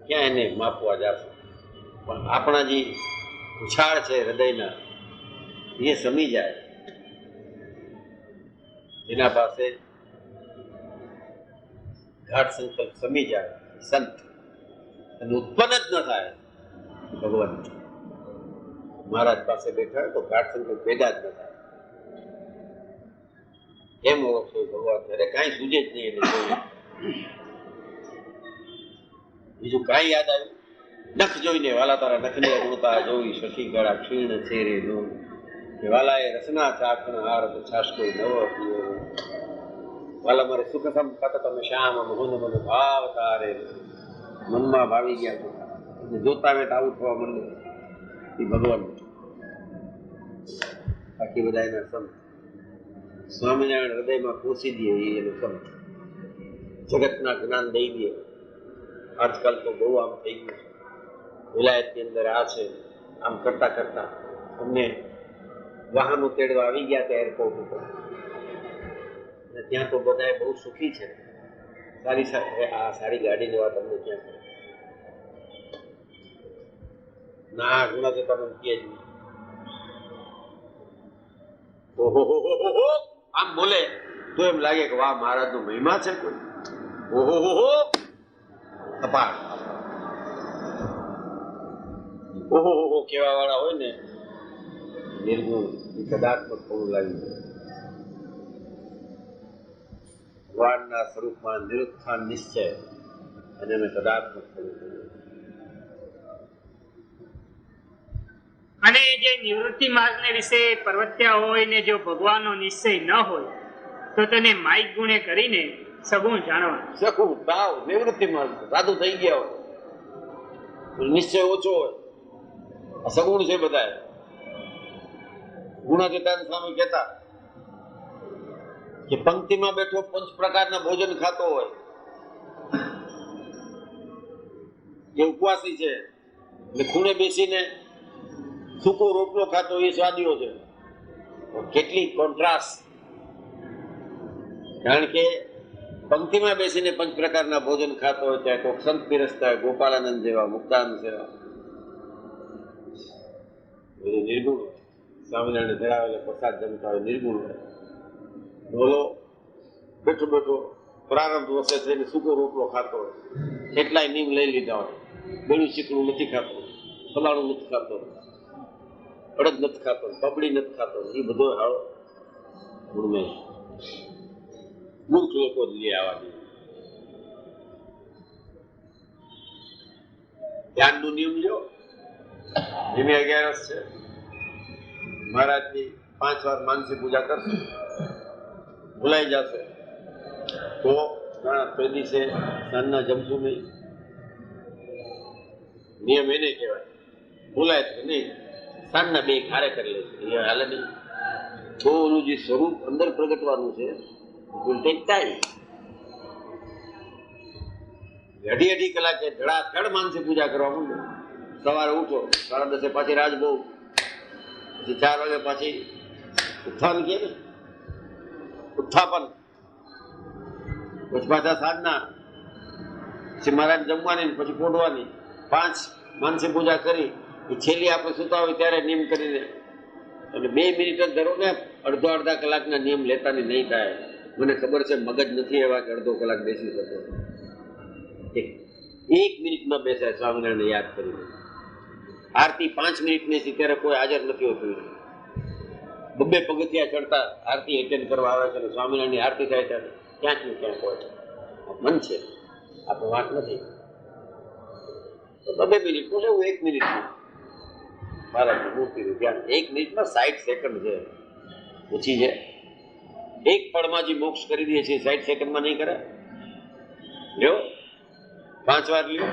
ક્યાં એને માપવા જશે, પણ આપણા જે ઉછાળ છે હૃદયના એ સમી જાય. એના પાસે ઘાટ સંકલ્પ સમી જાય સંત, અને ઉત્પન્ન જ ન થાય. ભગવાન મહારાજ પાસે બેઠા તો ઘાટ સંકલ્પ પેદા જ ન થાય. એમ ઓળખો ભગવાન ત્યારે કાંઈ સૂજે જ નહીં એને જોયું. બીજું કાંઈ યાદ આવ્યું? નખ જોઈને વાલા તારા નખને ગુણતા જોઈ, શશી ગળા ક્ષીણ છેરે નો, કે વાલા એ રસના ચાકણ હાર છાસ કોઈ નવો પીવો, વાલા મારે સુખ સંપત તમે શ્યામ મન મન ભાવ તારે, મનમાં ભાવી ગયા તો જોતા વેત આવું થવા માંડે. એ ભગવાન. બાકી બધા એના સંત. સ્વામિનારાયણ હૃદયમાં ખોસી દે એ એનું સંત. જગતના જ્ઞાન દઈ દે. આજકાલ તો બહુ આમ થઈ ગયું છે. વિલાયતની અંદર આ છે, આમ કરતા કરતા અમને વાહનો તેડવા આવી ગયા હતા એરપોર્ટ ઉપર, અને ત્યાં તો બધા બહુ સુખી છે. સારી આ સારી ગાડીની વાત અમને ક્યાં કરે ના ગુણા તો તમે કહે જ ઓહો આમ બોલે તો એમ લાગે કે વાહ મહારાજનો મહિમા છે કોઈ. ઓહો અપાર ઓહો કેવા વાળા હોય ને નિર્ગુણ એ કદાચ પણ થોડું લાવી દે. ભગવાનના સ્વરૂપમાં નિરુત્થાન નિશ્ચય અને અમે કદાચ પણ થોડું કર્યું.
અને જે નિવૃત્તિ માર્ગને વિશે પરવત્યા હોય ને જો ભગવાનનો નિશ્ચય ન હોય તો તેને માઇક ગુણે કરીને સગુણ જાણવા.
સગુણ ભાવ નિવૃત્તિ માર્ગ સાધુ થઈ ગયા હોય, નિશ્ચય ઓછો હોય, સગુણ છે બધા. ગુણાતીતાન સ્વામી કહેતા કે પંક્તિમાં બેઠો 5 પ્રકારના ભોજન ખાતો હોય, જે ઉપવાસી છે, એટલે ખૂણે બેસીને સૂકો રોટલો ખાતો એ સ્વાદીઓ છે. કેટલી કોન્ટ્રાસ્ટ! કારણ કે પંક્તિમાં બેસીને 5 પ્રકારના ભોજન ખાતો હોય ત્યાં કોઈક સંત પીરસતા હોય, ગોપાલાનંદ જેવા, મુક્તાનંદ જેવા. બધું નિર્ગુણ હોય. સ્વામિનારાયણ ધરાવેલા પ્રસાદ જમતા હોય નિર્ગુણ હોય. બોલો બેઠો બેઠો પ્રારંભ વસે થઈને સૂકો રોટલો ખાતો હોય, કેટલાય નિયમ લઈ લીધા હોય, બેડું ચીકણું નથી ખાતો, ફલાણું નથી ખાતો, અડદ નથી ખાતો, પપડી નથી ખાતો, એ બધો હાળો ગુણમેશ મૂર્ખ લોકો જ લે આવા દે. ધ્યાનનો નિયમ લ્યો. ધીમે 11 છે, મહારાજની 5 વાર માનસી પૂજા કરશે, ભૂલાઈ જશે તો તે દિવસે સાંજના જમશું નહીં. નિયમ એને કહેવાય. ભૂલાય તો નહીં, સાંજના 2 ખારે કરી લેશે, એ હાલે નહીં. તો ઓલું જે સ્વરૂપ અંદર પ્રગટવાનું છે અઢી કલાકે ધડાધડ માનસી પૂજા કરવા માંડો. સવારે ઉઠો 10:30 પાછી રાજ બહુ, પછી 4 વાગે પાછી ઉત્થાન કે ને ઉત્થાપન, પછી પાછા સાંજના, પછી મહારાજ જમવાની, પછી પોઢવાની. 5 માનસી પૂજા કરી છેલ્લી આપણે સુતા હોય ત્યારે નિયમ કરીને, અને 2 મિનિટ જ ધરો ને, અડધા કલાકના નિયમ લેતાની નહીં થાય. મને ખબર છે મગજ નથી એવા કે અડધો કલાક બેસી શકો. 1 મિનિટ ન બેસાય સ્વામિનારાયણ યાદ કરીને. આરતી 5 મિનિટની છે ત્યારે કોઈ હાજર નથી હોતું. 2 પગથિયા ચડતા આરતી એટેન્ડ કરવા આવે છે, અને સ્વામિનારાયણની આરતી થાય ત્યારે ક્યાંક ને ક્યાંક હોય છે. મન છે, આપણે વાત નથી. 2 મિનિટ તો લેવું, 1 મિનિટનું મહારાજની મૂર્તિનું ધ્યાન. 1 મિનિટમાં 60 સેકન્ડ છે, ઓછી છે. 1 પળમાં જે મોક્ષ કરી દે છે 60 સેકન્ડમાં નહીં કરે. લ્યો 5 વાર લ્યો,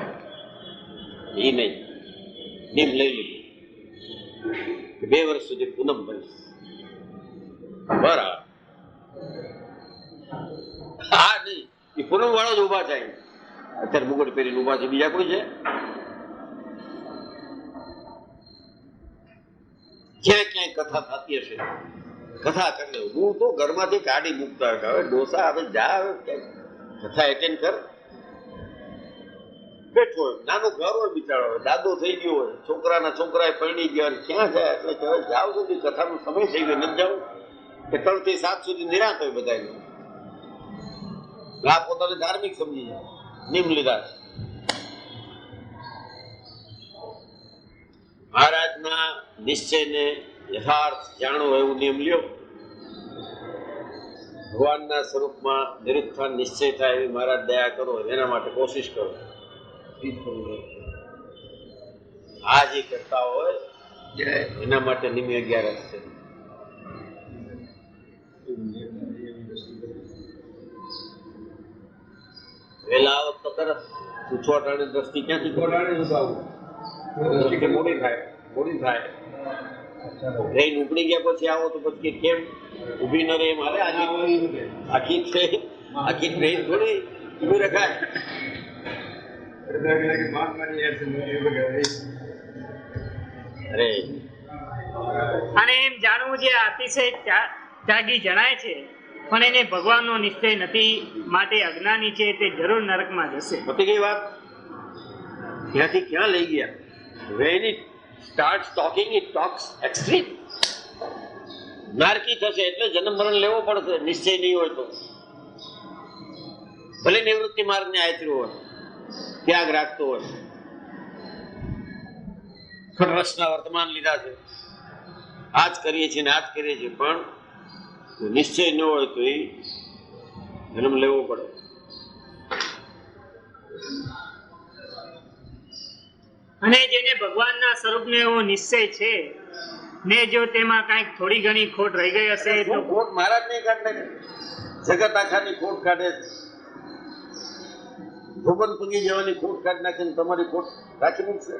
એ નહીં. નિયમ લઈ લીધું 2 વર્ષ સુધી પૂનમ બનીશ. બરાબર, હા નહીં, એ પૂનમ વાળો જ ઉભા થાય. અત્યારે મુગટ પહેરીને ઉભા છે, બીજા કોઈ છે? ક્યાંય ક્યાંય કથા થતી હશે, કથા કરી લે. હું તો ઘરમાંથી કાઢી મૂકતા હોય, હવે ડોસા હવે જા, હવે કથા એટેન્ડ કર. બેઠો હોય, નાનું ઘર હોય, બિચારો હોય, દાદો થઈ ગયો હોય, છોકરાએ પરણી ગયા, ક્યાં જાય એટલે કહેવાય જાવ સુધી કથાનો સમય થઈ ગયો, નથી જવું કે 3 થી 7 સુધી નિરાત હોય બધાને. આ પોતાને ધાર્મિક સમજી જાય, નિયમ લીધા. મહારાજના નિશ્ચયને યથાર્થ જાણો એવું નિયમ લ્યો. ભગવાનના સ્વરૂપમાં નિરુત્થાન નિશ્ચય થાય એવી મહારાજ દયા કરો, એના માટે કોશિશ કરો. આ જે કરતા હોય એના માટે નિમિ 11 છે. વેલા આવત તો તરત છૂટવાટાની દ્રષ્ટિ ક્યાંથી મોડી થાય. ટ્રેન ઉપડી ગયા પછી આવો તો પછી કેમ ઉભી ન રહે? મારે આખી ટ્રેન થોડી ઉભી રખાય.
અને એમ જાણવું જે અતિશય ત્યાગી જણાય છે, પણ એને ભગવાનનો નિશ્ચય નથી, માટે અજ્ઞાની છે, તે જરૂર નરકમાં જશે.
પતી ગઈ વાત. ત્યાંથી ક્યાં લઈ ગયા? When it starts talking, it talks extreme. નારકી થશે એટલે જન્મ મરણ લેવો પડશે, નિશ્ચય નહીં હોય તો. ભલે નિવૃત્તિ માર્ગને આયત્રું હોય, ત્યાગ રાખતો હોય, રસના વર્તમાન લીધા છે, આ જ કરીએ છીએ ને આ જ કરીએ છીએ, પણ નિશ્ચય ન હોય તો એ જન્મ લેવો પડે.
અને જેને ભગવાનના સ્વરૂપનો એવો નિશ્ચય છે ને જો તેમાં કાંઈક થોડી ઘણી ખોટ રહી ગઈ હશે તો
ખોટ મહારાજ નહીં કાઢે, જગત આખાની ખોટ કાઢે. ધોબન પગી જવાની ખોટ કાઢી નાખીને તમારી ખોટ રાખી મૂકશે.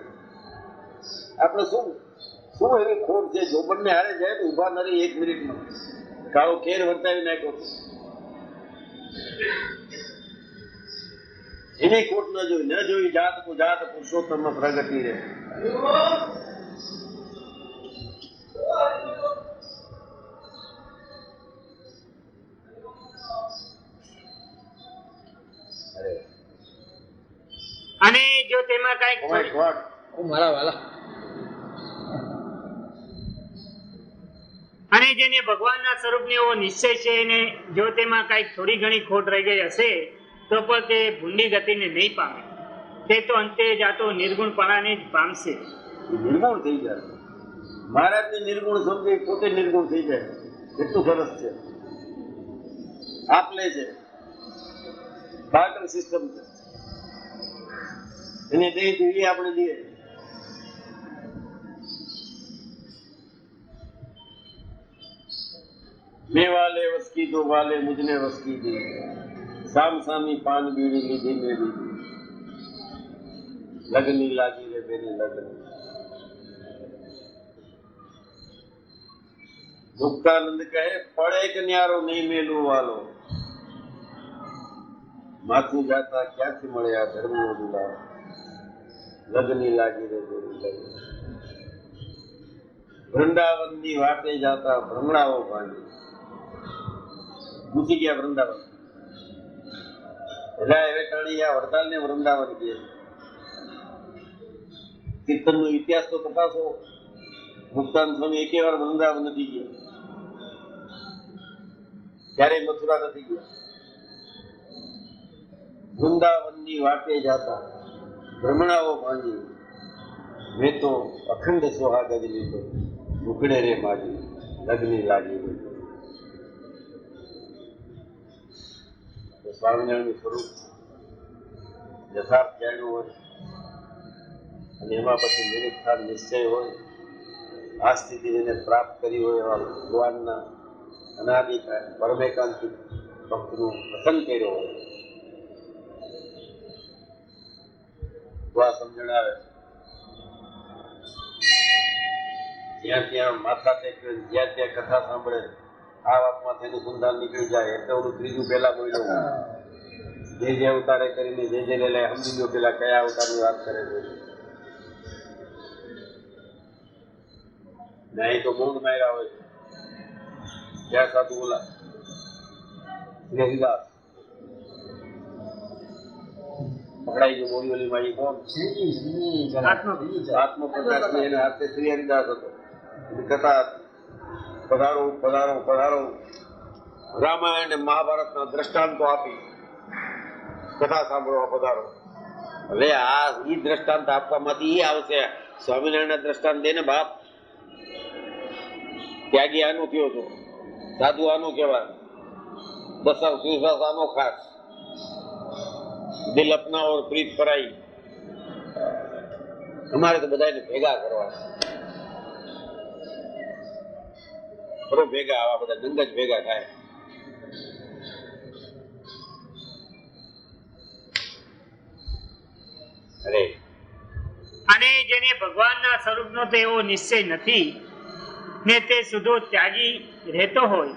આપણે શું એવી ખોટ છે? જોબનને હારે જાય તો ઉભા નરી 1 મિનિટમાં કાળો કેર વર્તાવી નાખ્યો. એની ખોટ ન જોઈ જાત પુરુષોત્તમ પ્રગતિ રહે.
અને જો તેમાં કાંઈક
મારા વાલા
અને જેને ભગવાનના સ્વરૂપનો એવો નિશ્ચય છે ને જો તેમાં કાંઈક થોડી ઘણી ખોટ રહી ગઈ હશે તો પણ તે ભૂંડી ગતિને નહીં પામે. તે તો અંતે જાતો નિર્ગુણપણાને જ પામશે.
નિર્ગુણ થઈ જાય. મહારાજને નિર્ગુણ સમજે પોતે નિર્ગુણ થઈ જાય. એટલું સરસ છે. આપ લે છે, બાર્ટર સિસ્ટમ છે. એને દઈ જોઈએ, આપણે દઈએ. મેં વાલે વસકી દો, વાલે મુજને વસકી દી. સામ સામી પાન બીડી લીધી મેં લીધી. લગની લાગી રે મેરી લગન. મુક્તાનંદ કહે પડે કે ન્યારો નહીં મેલું વાલો. માથું જાતા ક્યાંથી મળે આ ધર્મનો દુલારો. લગની લાગી રે મેરી લગન. વૃંદાવનની વાટે જાતા ભ્રમણાઓ ભાંગી. ઘૂસી ગયા વૃંદાવન. એટલે હવે ટાણી આ વડતાલ ને વૃંદાવન કહે. કીર્તનનો ઇતિહાસ તો તપાસો. મુક્તાનંદ સ્વામી એકે વાર વૃંદાવન નથી ગયા, ક્યારેય મથુરા નથી ગયા. વૃંદાવનની વાટે જાતા ભ્રમણાઓ ભાંગી. મેં તો અખંડ સોહાગ જ લીધો. મુકડે રે માગી લગની લાગી. સ્વામિનારાયણનું સ્વરૂપ યથાર્થ જાણ્યું હોય અને એમાં પછી નિરીક્ષણ નિશ્ચય હોય, આ સ્થિતિ જેને પ્રાપ્ત કરી હોય એવા ભગવાનના અનાદિકાળ પરમેકાંતિક ભક્તનું પસંદ કર્યો હોય તો આ સમજણ આવે. જ્યાં ત્યાં માથા ટેકવે, જ્યાં ત્યાં કથા સાંભળે, આ વાતમાં તેનું કુંદાલ નીકળી જાય. એટલે ઓલું ત્રીજું પહેલા બોલ્યો, જે અવતારે કરીને જે લે સમજી ગયો પેલા કયા અવતારની વાત કરે છે. નહીં તો મૌન માર્યા હોય છે. ત્યાં સાધુ બોલા શ્રી હરિદાસ પકડાઈ ગયો. બોલી ઓલી મારી કોણ? આત્મપ્રકાશ ને એના હાથે શ્રી હરિદાસ હતો. કથા પધારો પધારો પધારો. રામાયણ અને મહાભારતના દ્રષ્ટાંતો આપી કથા સાંભળવા પધારો. હવે આ ઈ દ્રષ્ટાંત આપવામાંથી ઈ આવશે. સ્વામિનારાયણ દ્રષ્ટાંત દે ને બાપ. ત્યાગી આનો થયો છો, સાધુ આનો કહેવાય, દસર સુરસાસ આનો ખાસ. દિલ અપના ઓર પ્રીત પરાઈ. અમારે તો બધાને ભેગા કરવા બરો ભેગા, આવા બધા દંગ જ ભેગા થાય. અરે
અને જેને ભગવાનના સ્વરૂપનો તો એવો નિશ્ચય નથી ને તે સુધો ત્યાગી રહેતો હોય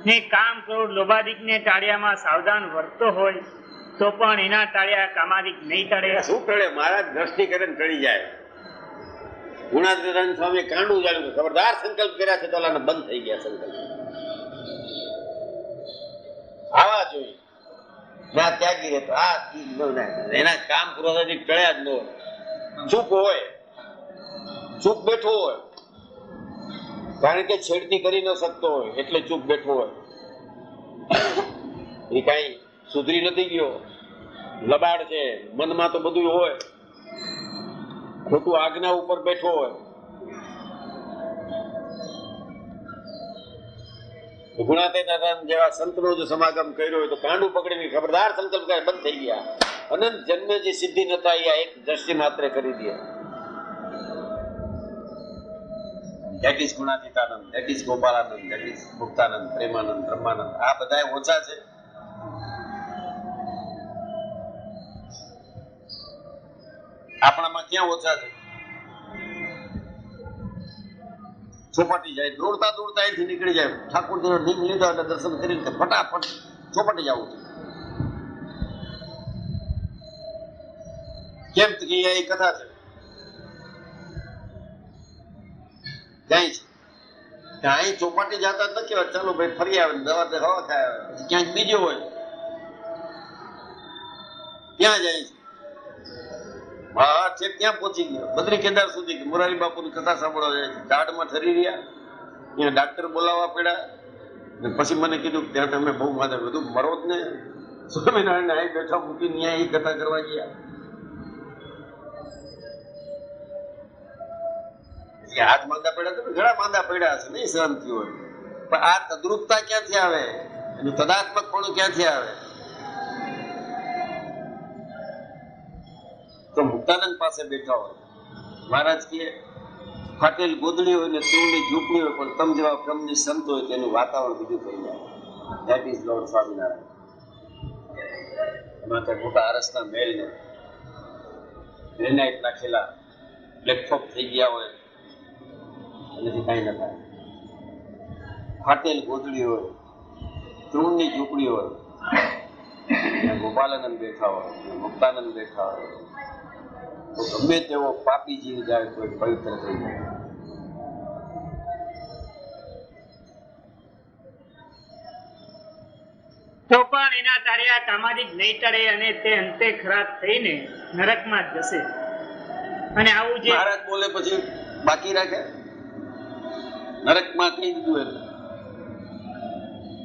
ને કામ ક્રોધ લોભાદિકને ટાળિયામાં સાવધાન વર્તતો હોય તો પણ એના ટાળિયા કામાદિક નહીં ટળે.
શું ટળે? મહારાજ દ્રષ્ટિ કરે ટળી જાય. ગુણાતીતાનંદ સ્વામી કાંડું જાણ્યું, ખબરદાર સંકલ્પ કર્યા છે તો ઓલાને બંધ થઈ ગયા સંકલ્પ. આવા જોઈએ ના ત્યાગી રહેતો. આ એના કામ ક્રોધાદિક ટળ્યા જ ન હોય. ચૂપ હોય, ચૂપ બેઠો હોય, કારણ કે છેડતી કરી ન શકતો હોય એટલે ચૂપ બેઠો હોય. એ કઈ સુધરી નથી ગયો, લબાડ છે મનમાં તો બધું હોય, ખોટું આજ્ઞા ઉપર બેઠો હોય. ગુણાતીતાનંદ જેવા સંતનો જો સમાગમ કર્યો હોય તો કાંડું પકડીને ખબરદાર સંકલ્પ કરે, બંધ થઈ ગયા. અનંત જન્મ જે સિદ્ધિ નતા એ એક દ્રષ્ટિ માત્ર કરી દે. That is Gunatitanand, that is Gopalanand, that is Muktanand, Premanand, Brahmanand. આ બધા ઓછા છે. આપણામાં ક્યાં ઓછા છે? ચોપાટી જાય, દોડતા દોડતા અહીંથી નીકળી જાય. ઠાકોરજીનો લીંગ લીધો એટલે દર્શન કરીને ફટાફટ ચોપાટી જવું છે. કેમ કે એ કથા છે, જાય છે ત્યાં અહીં ચોપાટી જતા ન કહેવાય ચાલો ભાઈ ફરી આવે, દવા હવા ખાય, ક્યાંક બીજો હોય ત્યાં જાય છે. હા છે ત્યાં પહોંચી ગયો, બદ્રી કેદાર સુધી મોરારી બાપુની કથા સાંભળવા જાય છે. ઝાડમાં ઠરી રહ્યા, ત્યાં ડાક્ટર બોલાવવા પડ્યા. પછી મને કીધું ત્યાં તમે બહુ માથે બધું મરો જ ને. સ્વામિનારાયણ અહીં બેઠા મૂકી ત્યાં એ કથા કરવા ગયા. કે હાથ માંદા પડ્યા તો ઘણા માંદા પડ્યા હશે, નહીં સહન થયું હોય, પણ આ તદ્રુપતા ક્યાંથી આવે, એનું તદાત્મક પણ ક્યાંથી આવે? તો મુક્તાનંદ પાસે બેઠા હોય, મહારાજ કે ફાટેલ ગોદડી હોય ને તીવની ઝૂંપડી હોય, પણ તમ જેવા બ્રહ્મની સંત હોય તેનું વાતાવરણ બીજું થઈ જાય. That is lord Swaminarayan. એમાં ત્યાં મોટા આરસના મહેલને ગ્રેનાઇટ નાખેલા પ્લેટફોર્મ થઈ ગયા હોય, એનાથી કાંઈ ન થાય. ફાટેલ ગોદડી હોય, તીવની ઝૂંપડી હોય, ત્યાં ગોપાલાનંદ બેઠા હોય, મુક્તાનંદ બેઠા હોય, તો ગમે તેવો પાપી જીવ જાય તો પવિત્ર થઈ જાય.
તો પણ એના તાર્યા કામાદિક નહીં ટળે અને તે અંતે ખરાબ થઈને નરકમાં જ જશે. અને આવું જે
મહારાજ બોલે પછી બાકી રાખે, નરકમાં કહી દીધું એટલે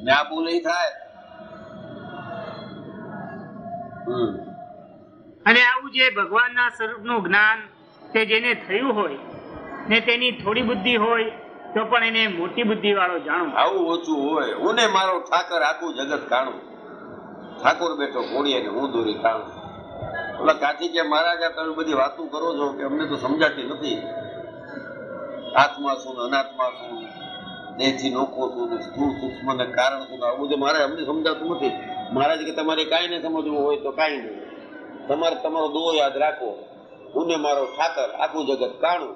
ના બોલે થાય.
અને આવું જે ભગવાનના સ્વરૂપનું જ્ઞાન તે જેને થયું હોય ને તેની થોડી બુદ્ધિ હોય તો પણ એને મોટી બુદ્ધિ વાળો જાણો.
આવું ઓછું હોય, હું ને મારો ઠાકર આખું જગત કાણું, ઠાકોર બેઠો ઘોડીએ ને હું દોરી કાણું. ઓલા કાઠી કે મહારાજ આ તમે બધી વાતો કરો છો કે અમને તો સમજાતી નથી. આત્મા શું ને અનાત્મા શું, દેહથી નોખો શું ને સ્થૂળ સૂક્ષ્મ ને કારણ શું, આવું બધું મારે અમને સમજાતું નથી. મહારાજ કે તમારે કાંઈ ને સમજવું હોય તો કાંઈ નહીં, તમારે તમારો દો યાદ રાખો, હું ને મારો ઠાકર આખું જગત કાણું,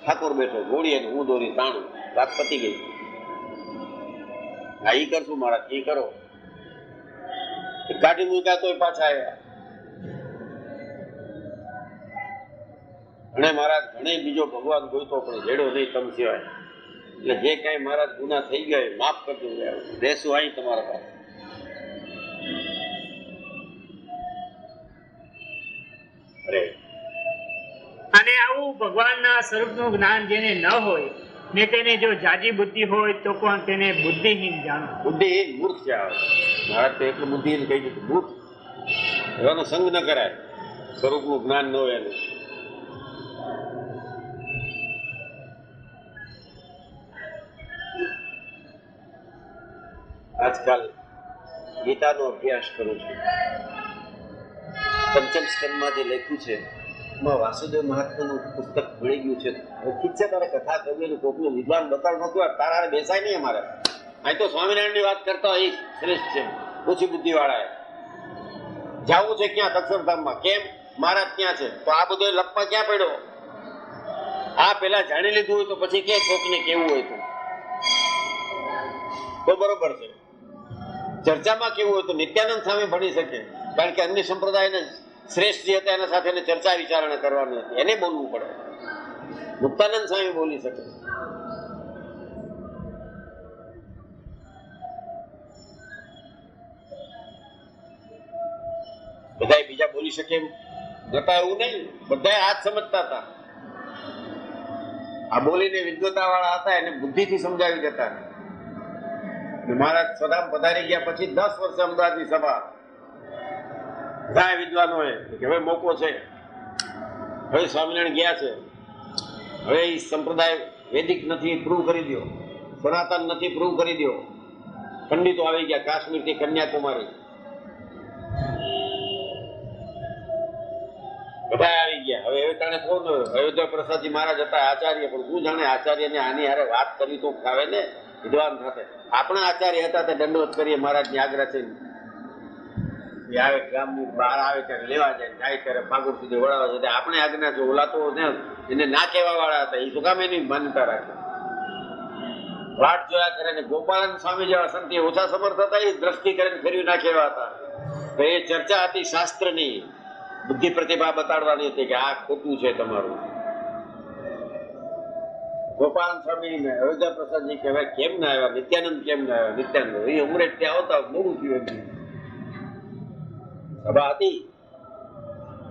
ઠાકોર બેઠો ઘોડીએ ને હું દોરી તાણું. વાત પતી ગઈ. હા ઈ કરશું મહારાજ, એ કરો. કાઢી મૂક્યા તોય પાછા આવ્યા. અને મહારાજ ઘણે બીજો ભગવાન ગોઈતો પણ જેડો નહીં તમ સિવાય. એટલે જે કઈ મહારાજ ગુના થઈ ગયા માફ કરજો, રહેશું અહીં તમારા પાસે.
અને આવું ભગવાનના સ્વરૂપનું જ્ઞાન જેને ન હોય ને તેને જો જાજી બુદ્ધિ હોય તો પણ તેને બુદ્ધિહીન જાણો.
બુદ્ધિહીન મૂર્ખ છે. મહારાજ તો એટલું બુદ્ધિહીન કહી દીધું, મૂર્ખ. એવાનો સંગ ન કરાય, સ્વરૂપનું જ્ઞાન ન હોય એનું. આજકાલ ગીતાનો અભ્યાસ કરું છું. પંચમ સ્કંદમાં જે લખ્યું છે એમાં વાસુદેવ મહાત્માનું પુસ્તક મળી ગયું છે. ઠીક છે, તારે કથા કરવી એનું કોકનું વિદ્વાન બતાવ નતું, તારા બેસાય નહીં અમારે. અહીં તો સ્વામિનારાયણની વાત કરતા હોય શ્રેષ્ઠ છે. ઓછી બુદ્ધિ વાળા જવું છે ક્યાં? અક્ષરધામમાં. કેમ? મહારાજ ક્યાં છે? તો આ બધો લપમાં ક્યાં પડ્યો? આ પેલા જાણી લીધું હોય તો પછી કે કોકને કેવું હોય તો બરોબર છે. ચર્ચામાં કેવું હોય તો નિત્યાનંદ સ્વામી ભણી શકે, કારણ કે અન્ય સંપ્રદાયને શ્રેષ્ઠ જે હતા એના સાથે ચર્ચા વિચારણા કરવાની હતી, એને બોલવું પડે. મુક્તાનંદ સ્વામી બોલી શકે. બધા બીજા બોલી શકે એમ નતા એવું નહીં, બધા હાથ સમજતા હતા. આ બોલીને વિદ્વતા વાળા હતા એને બુદ્ધિથી સમજાવી દેતા. મહારાજ સ્વધામ પધારી ગયા પછી 10 વર્ષે અમદાવાદની સભા બધા વિદ્વાનોએ કે હવે મોકો છે, હવે સ્વામિનારાયણ ગયા છે, હવે એ સંપ્રદાય વૈદિક નથી પ્રૂવ કરી દો, સનાતન નથી પ્રૂવ કરી દો. પંડિતો આવી ગયા કાશ્મીર થી કન્યાકુમારી, બધા આવી ગયા. હવે તાણે કોણ? અયોધ્યા પ્રસાદજી મહારાજ હતા આચાર્ય, પણ શું જાણે આચાર્યને આની હારે વાત કરી તો ખાવે ને વિદ્વાન સાથે. આપણા આચાર્ય હતા તે દંડવત કરીએ મહારાજની આજ્ઞા છે. આવે ગામની બહાર આવે ત્યારે લેવા જાય, જાય ત્યારે પાગુર સુધી વળાવે છે. આપણે આજ્ઞા છે. ઓલા તો એને ના કહેવા વાળા હતા, એ શું કામ એની માન્યતા રાખે? વાટ જોયા કરે ને ગોપાલન સ્વામી જેવા સંત ઓછા સમર્થ હતા, એ દ્રષ્ટિ કરીને ફેરવી નાખેવા હતા. તો એ ચર્ચા હતી શાસ્ત્રની, બુદ્ધિ પ્રતિભા બતાડવાની હતી કે આ ખોટું છે તમારું. ગોપાલ સ્વામી ને અયોધ્યા પ્રસાદજી કહેવાય કેમ ના આવ્યા? નિત્યાનંદ કેમ ના આવ્યા? નિત્યાનંદ એ ઉમરેઠ ત્યાં આવતા મોડું થયું. સભા હતી,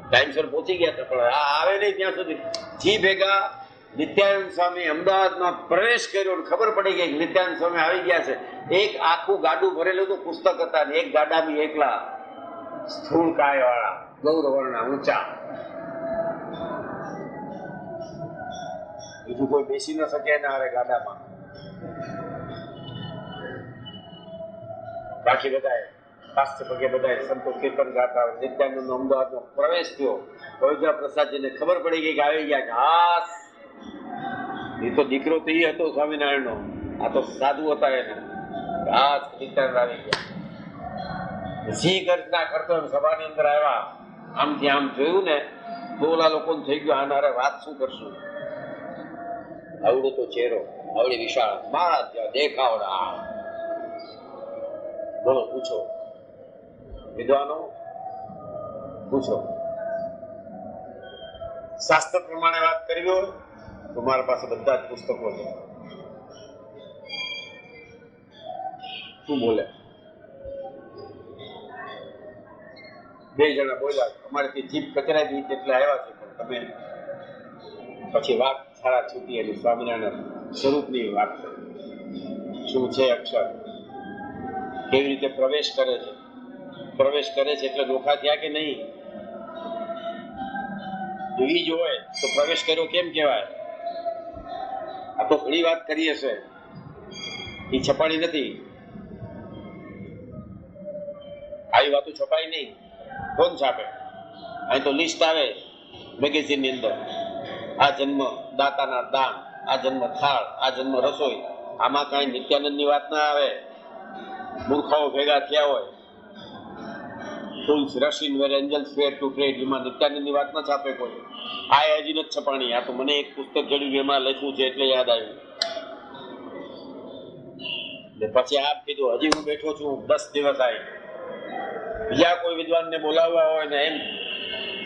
ટાઈમસર પહોંચી ગયા હતા, પણ આ આવે નહીં ત્યાં સુધી. જી ભેગા નિત્યાનંદ સ્વામી અમદાવાદમાં પ્રવેશ કર્યો, ખબર પડી ગઈ નિત્યાનંદ સ્વામી આવી ગયા છે. એક આખું ગાડું ભરેલું હતું, પુસ્તક હતા, એક ગાડામાં એકલા સ્થૂળ કાય વાળા ગૌરવર્ણના ઊંચા બીજું કોઈ બેસી ન શકે એના હારે ગાડામાં. બાકી બધાએ શાસ્ત્ર પગે બધાએ સંતો કીર્તન ગાતા હોય. નિત્યાનંદનો અમદાવાદનો પ્રવેશ થયો, ભોજા પ્રસાદજીને ખબર પડી ગઈ કે આવી ગયા કે હાસ એ તો દીકરો તો એ હતો સ્વામિનારાયણનો, આ તો સાધુ હતા એને. હાસ નિત્યાનંદ આવી ગયા, સિંહ ગર્જના કરતો એમ સભાની અંદર આવ્યા. આમથી આમ જોયું ને તો ઓલા લોકોને થઈ ગયું આના હારે વાત શું કરશું. આવડો તો ચહેરો, આવડી વિશાળ, મારા ત્યાં દેખાવડા. બોલો, પૂછો વિદ્વાનો, પૂછો. શાસ્ત્ર પ્રમાણે વાત કરવી હોય તો મારા પાસે બધા જ પુસ્તકો છે. શું બોલે? બે જણા બોલ્યા, અમારેથી જીભ કચરાઈ ગઈ એટલે આવ્યા છે, પણ તમે પછી વાત સારા છૂટી એની સ્વામિનારાયણ સ્વરૂપની વાત કરી. શું છે અક્ષર, કેવી રીતે પ્રવેશ કરે છે, પ્રવેશ કરે છે એટલે નોખા થયા કે નહીં. જો ઈ જ હોય તો પ્રવેશ કર્યો કેમ કહેવાય? આ તો ઘણી વાત કરીએ છે, એ છપાણી નથી. આવી વાતો છપાય નહીં. કોણ છાપે? અહીં તો લિસ્ટ આવે મેગેઝિન ની અંદર, આ જન્મ દાતાના દાન, આ જન્મ થાળ, આ જન્મ રસોઈ. આમાં કઈ નિત્યાનંદ ની વાત ના આવે. મૂર્ખાઓ ભેગા થયા હોય, fools rush in where angels fear to tread, એમાં નિત્યાનંદ ની વાત ના છાપે કોઈ. આ હજી નથી છપાણી. આ તો મને એક પુસ્તક જડ્યું એમાં લખ્યું છે એટલે યાદ આવ્યું. પછી આપ કીધું હજી હું બેઠો છું 10 દિવસ આવી. બીજા કોઈ વિદ્વાનને બોલાવવા હોય ને એમ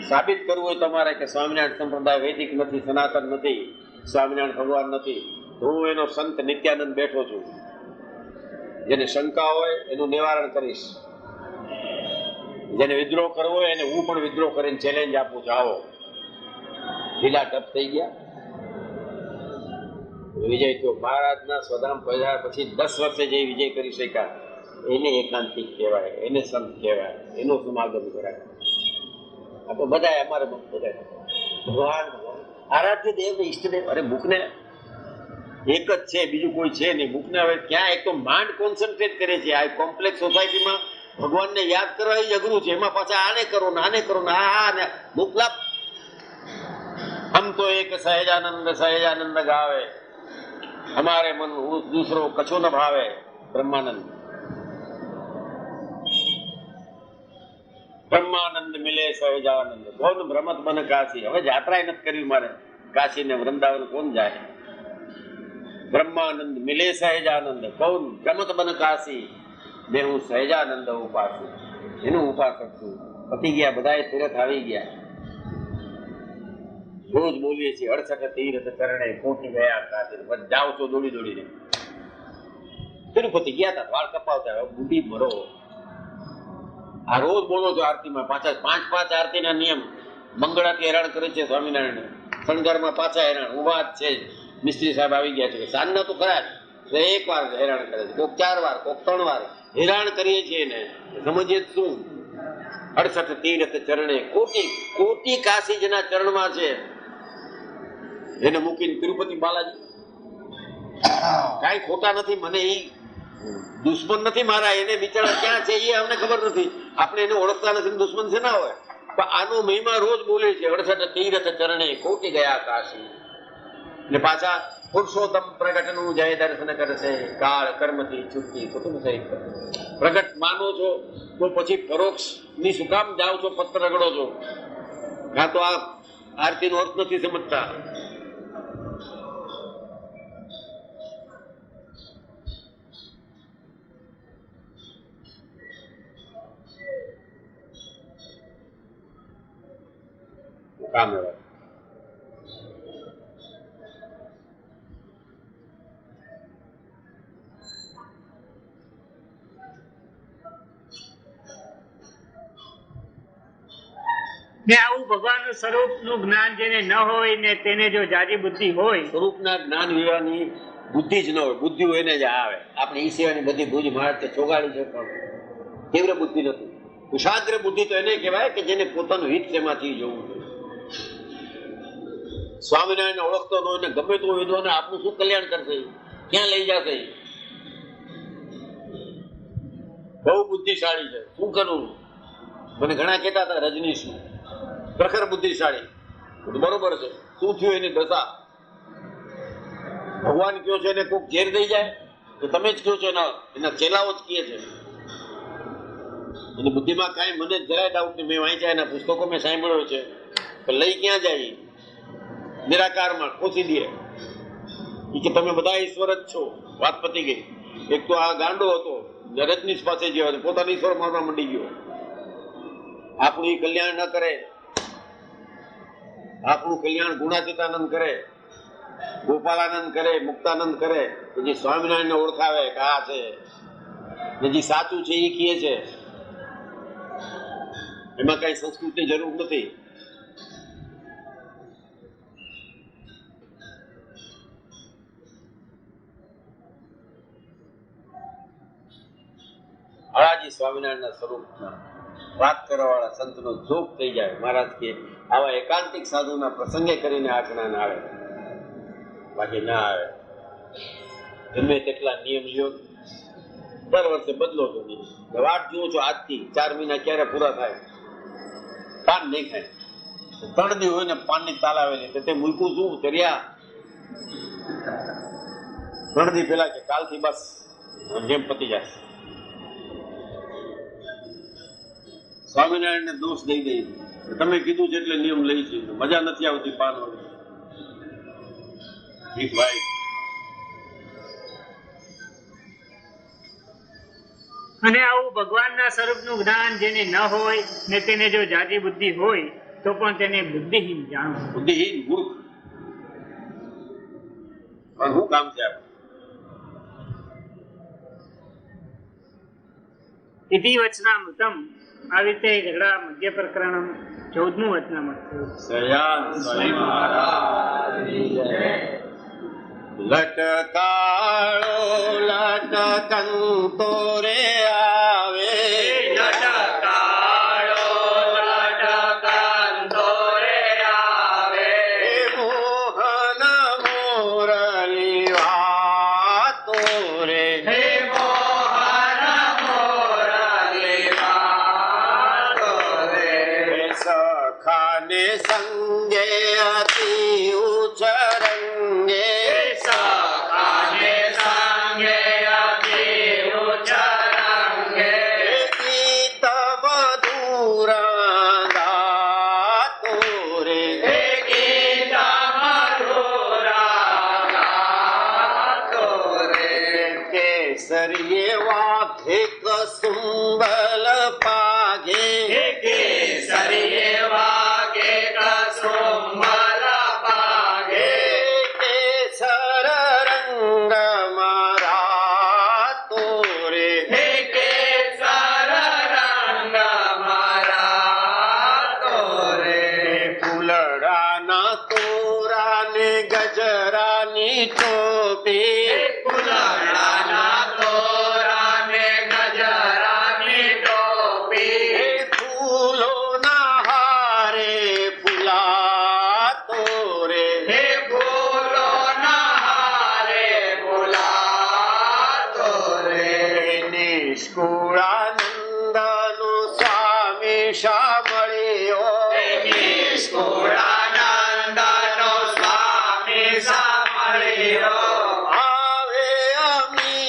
સાબિત કરવું હોય તમારે કે સ્વામિનારાયણ સંપ્રદાય વૈદિક નથી, સનાતન નથી, સ્વામિનારાયણ ભગવાન નથી, તો હું એનો સંત નિત્યાનંદ બેઠો છું. જેને શંકા હોય એનું નિવારણ કરીશ. જેને વિદ્રોહ કરવો હોય એને હું પણ વિદ્રોહ કરીને ચેલેન્જ આપું છું. આવો. ઢીલા ટપ થઈ ગયા. વિજય થયો. મહારાજના સ્વધામ પધાર્યા પછી 10 વર્ષે જે વિજય કરી શક્યા એને એકાંતિક કહેવાય, એને સંત કહેવાય, એનો સમાગમ કરાય. આ તો બધા અમારે બધા ભગવાન આરાધ્ય દેવ ને ઈષ્ટદેવ. અરે બુકને એક જ છે, બીજું કોઈ છે નહીં. બુકને હવે ક્યાં એક તો માંડ કોન્સન્ટ્રેટ કરે છે. આ કોમ્પ્લેક્સ સોસાયટીમાં ભગવાનને યાદ કરવા એ અઘરું છે. એમાં પાછા આને કરો ને આને કરો ને આ ને બુકલા. હમ તો એક સહેજાનંદ ગાવે, હમારે મન દૂસરો કછો ન ભાવે. બ્રહ્માનંદ બ્રહ્માનંદ મિલે સહેજાનંદ, કોણ ભ્રમત બન કાશી. હવે જાત્રા નથી કરવી મારે. કાશી ને વૃંદાવન કોણ જાય? બ્રહ્માનંદ મિલે સહેજાનંદ, કોણ ભ્રમત બન કાશી. બે હું સહેજાનંદ ઉપાસું, એનું ઉપાસક છું. પતી ગયા બધા તીરથ આવી ગયા. રોજ બોલીએ છીએ 68 તીરથ ચરણે કોટી ગયા કાશી. જાઓ છો દોડી દોડીને. તિરુપતિ ગયા હતા, વાળ કપાવતા, બુદ્ધિ ભરો. આ રોજ બોલો છો આરતીમાં. પાછા 5 આરતીના નિયમ. મંગળાથી હેરાન કરે છે સ્વામિનારાયણ, શણગારમાં પાછા હેરાન. ઉભા જ છે. મિસ્ત્રી સાહેબ આવી ગયા છે. સાંજના તો ખરા જ, એક વાર હેરાન કરે છે, કોક 4 વાર, કોક 3 વાર હેરાન કરીએ છીએ એને. સમજીએ શું? 68 તીરથ ચરણે કોટી કોટી કાશી જેના ચરણમાં છે એને મૂકીને તિરુપતિ બાલાજી. કઈ ખોટા નથી. મને એ દુશ્મન નથી મારા. એને બિચારા ક્યાં છે એ અમને ખબર નથી. આપણે એને ઓળખતા નથી. દુશ્મન છે ના હોય. પણ આનો મહિમા રોજ બોલે છે. 68 તીરથ ચરણે કોટી ગયા કાશી. ને પાછા પુરુષોત્તમ પ્રગટનું જય દર્શન કરશે, કાળ કર્મથી છૂટતી કુટુંબ સહિત. પ્રગટ માનો છો તો પછી પરોક્ષ ની શું કામ જાઓ છો, પત્ર રગડો છો? કાં તો આ આરતીનો અર્થ નથી સમજતા. કામ હવે
ને આવું ભગવાનનું સ્વરૂપનું જ્ઞાન જેને ન હોય ને તેને જો જાજી બુદ્ધિ હોય,
સ્વરૂપના જ્ઞાન વિવાની બુદ્ધિ જ ન હોય. બુદ્ધિ હોય એને જ આવે. આપણે ઈ સિવાયની બધી ભૂજ મહારાજ ચોગાડી છે, પણ તીવ્ર બુદ્ધિ નથી. કુશાગ્ર બુદ્ધિ તો એને કહેવાય કે જેને પોતાનું હિત તેમાંથી જોવું. સ્વામિનારાયણ ઓળખતો ન હોય ને ગમે તો વિદ્વાને આપણું શું કલ્યાણ કરશે, ક્યાં લઈ જશે? બહુ બુદ્ધિશાળી છે, શું કરવું? મને ઘણા કહેતા હતા રજનીશ પ્રખર બુદ્ધિશાળી, બરોબર છે. શું થયું એની દશા? ભગવાન કયો છે એને કોઈક ઝેર દઈ જાય તો તમે જ કયો છો એના ચેલાઓ જ કહે છે. એની બુદ્ધિમાં કાંઈ મને જરાય ડાઉટ નહીં. મેં વાંચ્યા એના પુસ્તકો મેં સાંભળ્યો છે. પણ લઈ ક્યાં જાય? નિરાકારમાં ખોસી દે કે તમે બધા ઈશ્વર જ છો. વાત પતી ગઈ. એક તો આ ગાંડો હતો રજનીશ પાસે જેવા પોતાનો ઈશ્વર માનવા માંડી ગયો. આપણું એ કલ્યાણ ન કરે, આપણું કલ્યાણ ગુણાતીતાનંદ કરે, ગોપાલાનંદ કરે, મુક્તાનંદ કરે, જે સ્વામિનારાયણ ને ઓળખાવે કે આ છે, જે સાચું છે એ કહે છે. એમાં કઈ સંસ્કૃતની જરૂર નથી. હરાજી સ્વામિનારાયણના સ્વરૂપમાં વાત કરવા વાળા સંતનો જોગ થઈ જાય. મહારાજ કે આવા એકાંતિક સાધુના પ્રસંગે કરીને આજ્ઞા ના આવે, બાકી ના આવે. ગમે તેટલા નિયમ લ્યો, દર વર્ષે બદલો તો નહીં. વાટ જુઓ છો આજથી 4 મહિના ક્યારે પૂરા થાય, પાન નહીં ખાય. 3 દી હોય ને પાનની તાલ આવેલી તો તે મૂકું શું ચર્યા? 3 દી પેલા કે કાલથી બસ જેમ પતી જાય. સ્વામિનારાયણ ને દોષ દઈ દઈ, તમે કીધું છે એટલે નિયમ લઈ છે, મજા નથી આવતી પાન ભાઈ.
અને આવું ભગવાનના સ્વરૂપનું જ્ઞાન જેને ન હોય ને તેને જો જાજી બુદ્ધિ હોય તો પણ તેને બુદ્ધિહીન જાણો.
બુદ્ધિહીન મૂર્ખ. પણ શું કામ છે આપણે?
ઇતિ વચનામૃતમ. આવી રીતે ઝઘડા મધ્ય પ્રકરણ 14મું વચનામૃત.
લટકાળો લટકંતો રે આવે, લટકાળો લટકંતો રે આવે, મોહન મોરલી વાતો રે, મોહન મોરલી વાતો રે, સખાને સંગે અતિ ઉચરંગે, સુંબલ પાગે, કેસરીએ વાગે કસુંબલ પાગે, કેસર રંગ મારા તોરે, કેસર રંગ મારા તોરે, ફૂલડાના તોરાને ગજરાની ટોપી, ફૂલડાના આવે અમી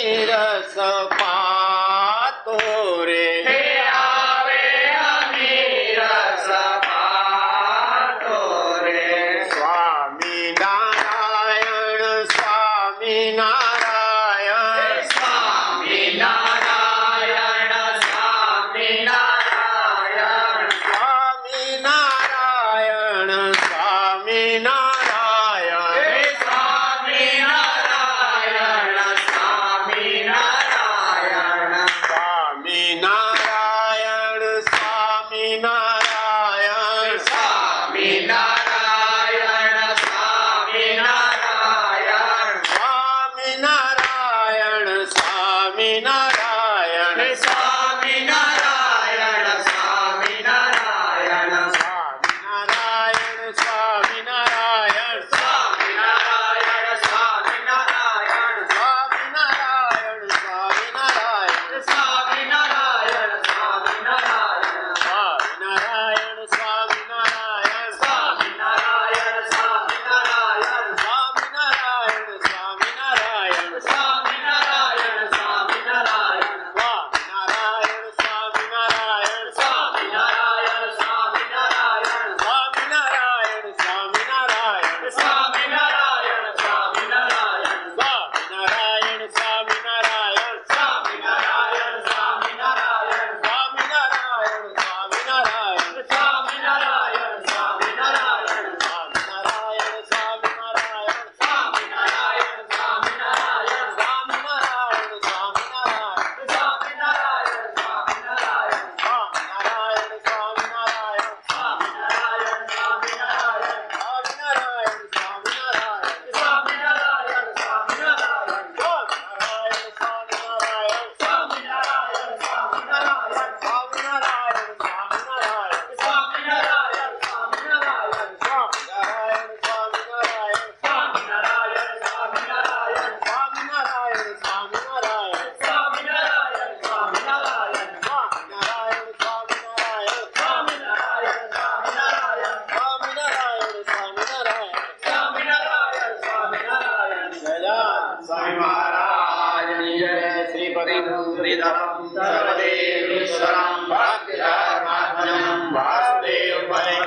सर्वदेवेश्वरं भक्तिधर्मात्मनं वासुदेवं